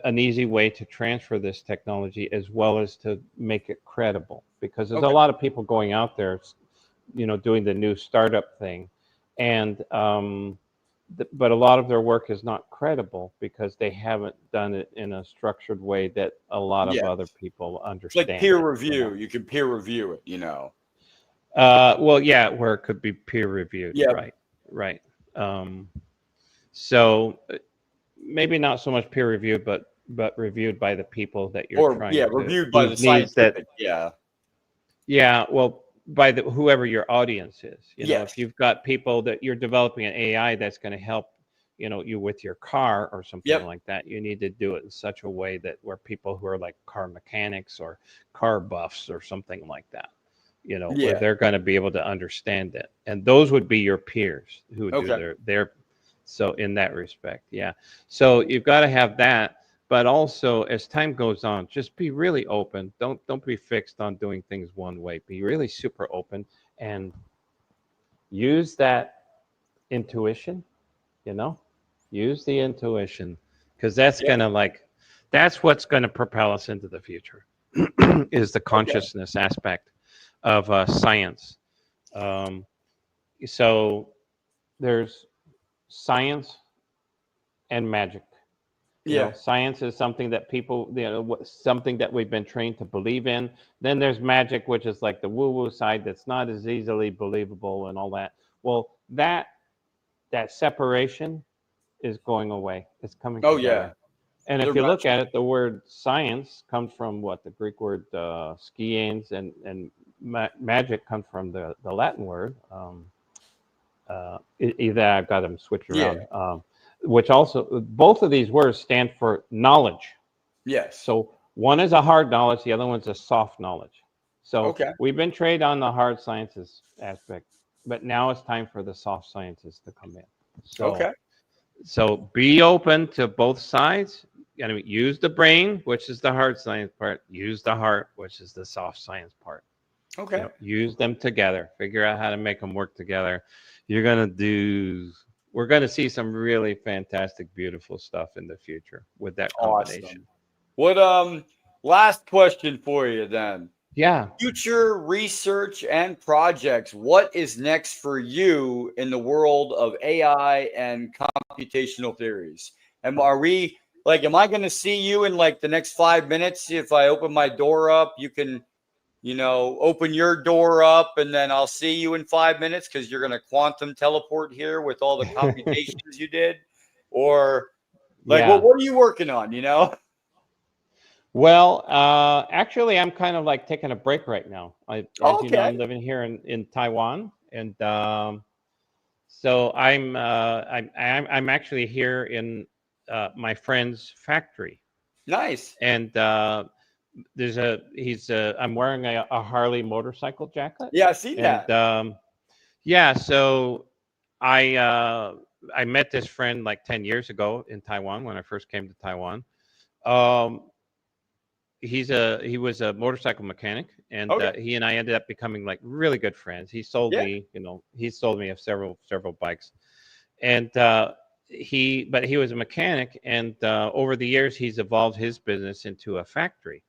Speaker 3: an easy way to transfer this technology, as well as to make it credible, because there's a
Speaker 2: Okay.
Speaker 3: lot of people going out there, doing the new startup thing, and but a lot of their work is not credible because they haven't done it in a structured way that a lot of
Speaker 2: Yeah.
Speaker 3: other people
Speaker 2: It's like
Speaker 3: understand
Speaker 2: peer
Speaker 3: it.
Speaker 2: review. You can peer review it,
Speaker 3: Well, yeah, where it could be peer reviewed,
Speaker 2: Yeah.
Speaker 3: right. So maybe not so much peer reviewed, but reviewed by the people that you're
Speaker 2: Or
Speaker 3: trying to,
Speaker 2: reviewed by the
Speaker 3: whose needs that,
Speaker 2: scientific. Yeah.
Speaker 3: yeah, well, by whoever your audience is.
Speaker 2: Yes.
Speaker 3: If you've got people that you're developing an AI that's going to help, you with your car or something
Speaker 2: Yep.
Speaker 3: like that, you need to do it in such a way that where people who are like car mechanics or car buffs or something like that, where
Speaker 2: Yeah.
Speaker 3: they're going to be able to understand it. And those would be your peers who would
Speaker 2: Okay.
Speaker 3: do their, so in that respect, yeah. So you've got to have that, but also as time goes on, just be really open. Don't be fixed on doing things one way. Be really super open and use that intuition, use the intuition, because that's
Speaker 2: Yeah.
Speaker 3: that's what's going to propel us into the future is the consciousness aspect of science. So there's science and magic.
Speaker 2: Yeah.
Speaker 3: Science is something that people, something that we've been trained to believe in. Then there's magic, which is like the woo-woo side that's not as easily believable and all that. Well, that separation is going away. It's coming
Speaker 2: Oh
Speaker 3: together.
Speaker 2: yeah.
Speaker 3: And
Speaker 2: They're
Speaker 3: if you look
Speaker 2: matching.
Speaker 3: at it, the word science comes from what? The Greek word skiens, and magic comes from the Latin word. Either I've got them switched around.
Speaker 2: Yeah.
Speaker 3: Which also, both of these words stand for knowledge.
Speaker 2: Yes.
Speaker 3: So one is a hard knowledge, the other one's a soft knowledge. So
Speaker 2: Okay.
Speaker 3: we've been trained on the hard sciences aspect, but now it's time for the soft sciences to come in.
Speaker 2: Okay.
Speaker 3: So be open to both sides. Use the brain, which is the hard science part. Use the heart, which is the soft science part.
Speaker 2: Okay.
Speaker 3: Use them together. Figure out how to make them work together. We're going to see some really fantastic, beautiful stuff in the future with that combination.
Speaker 2: Awesome. What last question for you then.
Speaker 3: Yeah.
Speaker 2: Future research and projects. What is next for you in the world of AI and computational theories? Am I going to see you in like the next 5 minutes? If I open my door up, you can, open your door up, and then I'll see you in 5 minutes because you're going to quantum teleport here with all the computations you did? Or what are you working on,
Speaker 3: Well, actually, I'm kind of like taking a break right now. As you know,
Speaker 2: Okay.
Speaker 3: I'm living here in Taiwan, and so I'm actually here in my friend's factory.
Speaker 2: Nice.
Speaker 3: And I'm wearing a Harley motorcycle jacket.
Speaker 2: Yeah, I see that.
Speaker 3: And yeah, so I met this friend like 10 years ago in Taiwan when I first came to Taiwan. He was a motorcycle mechanic, and he and I ended up becoming like really good friends. He sold me of several bikes, and he was a mechanic, and over the years he's evolved his business into a factory.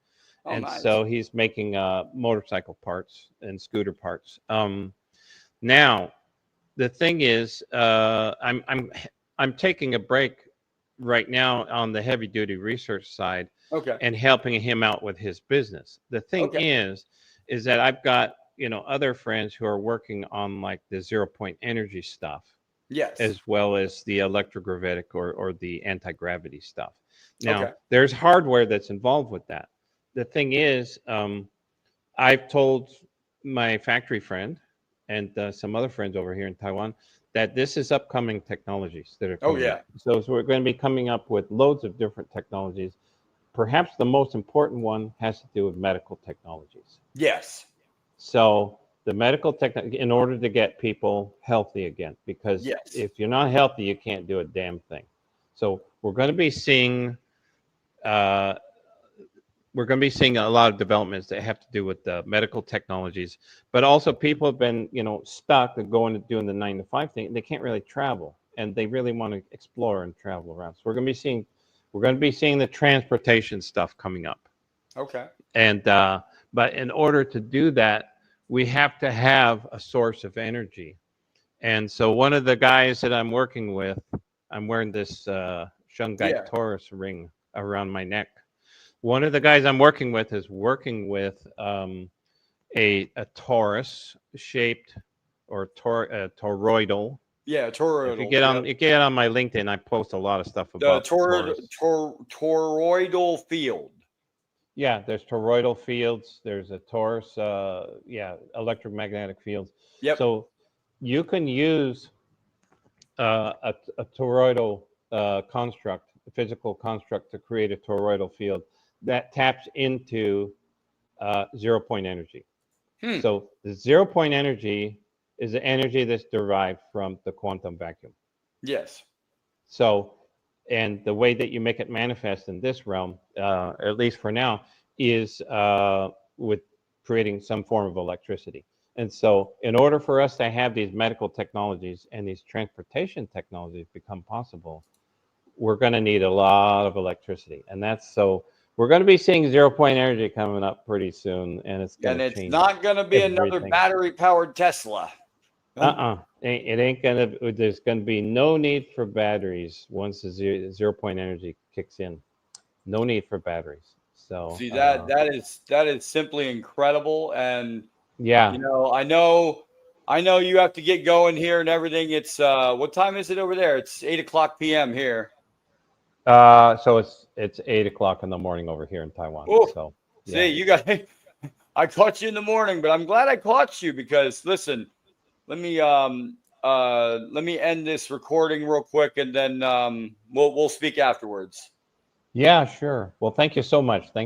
Speaker 3: And
Speaker 2: nice.
Speaker 3: So he's making motorcycle parts and scooter parts. Now the thing is, I'm taking a break right now on the heavy duty research side
Speaker 2: Okay.
Speaker 3: and helping him out with his business. The thing
Speaker 2: Okay.
Speaker 3: is that I've got, other friends who are working on like the 0 point energy stuff,
Speaker 2: Yes.
Speaker 3: as well as the electrogravitic or the anti-gravity stuff. Now,
Speaker 2: Okay.
Speaker 3: there's hardware that's involved with that. The thing is, I've told my factory friend and some other friends over here in Taiwan that this is upcoming technologies that are coming up. So we're going to be coming up with loads of different technologies. Perhaps the most important one has to do with medical technologies.
Speaker 2: Yes.
Speaker 3: So the medical technology, in order to get people healthy again, because if you're not healthy, you can't do a damn thing. So we're going to be seeing a lot of developments that have to do with the medical technologies, but also people have been, stuck and going and doing the 9 to 5 thing. They can't really travel, and they really want to explore and travel around. So we're going to be seeing the transportation stuff coming up.
Speaker 2: Okay.
Speaker 3: And but in order to do that, we have to have a source of energy. And so one of the guys that I'm working with, I'm wearing this Shungite Taurus ring around my neck. One of the guys I'm working with is working with a Taurus shaped or toroidal.
Speaker 2: Yeah, toroidal.
Speaker 3: If you get on my LinkedIn, I post a lot of stuff about
Speaker 2: toroidal field.
Speaker 3: Yeah, there's toroidal fields. There's a torus, electromagnetic fields.
Speaker 2: Yep.
Speaker 3: So you can use a toroidal construct, a physical construct, to create a toroidal field that taps into 0 point energy. So the 0 point energy is the energy that's derived from the quantum vacuum.
Speaker 2: Yes.
Speaker 3: So, and the way that you make it manifest in this realm, at least for now, is with creating some form of electricity. And so in order for us to have these medical technologies and these transportation technologies become possible, we're going to need a lot of electricity. And so we're going to be seeing 0 point energy coming up pretty soon. And it's going to change.
Speaker 2: And it's not going to be another battery powered Tesla.
Speaker 3: It ain't gonna. There's gonna be no need for batteries once the 0 point energy kicks in. No need for batteries. So
Speaker 2: see that is simply incredible. And
Speaker 3: yeah,
Speaker 2: I know you have to get going here and everything. It's what time is it over there? It's 8:00 p.m. here.
Speaker 3: So it's 8:00 in the morning over here in Taiwan.
Speaker 2: Ooh.
Speaker 3: So
Speaker 2: see, you got. I caught you in the morning, but I'm glad I caught you because listen. Let me end this recording real quick, and then we'll speak afterwards.
Speaker 3: Yeah, sure. Well, thank you so much. Thanks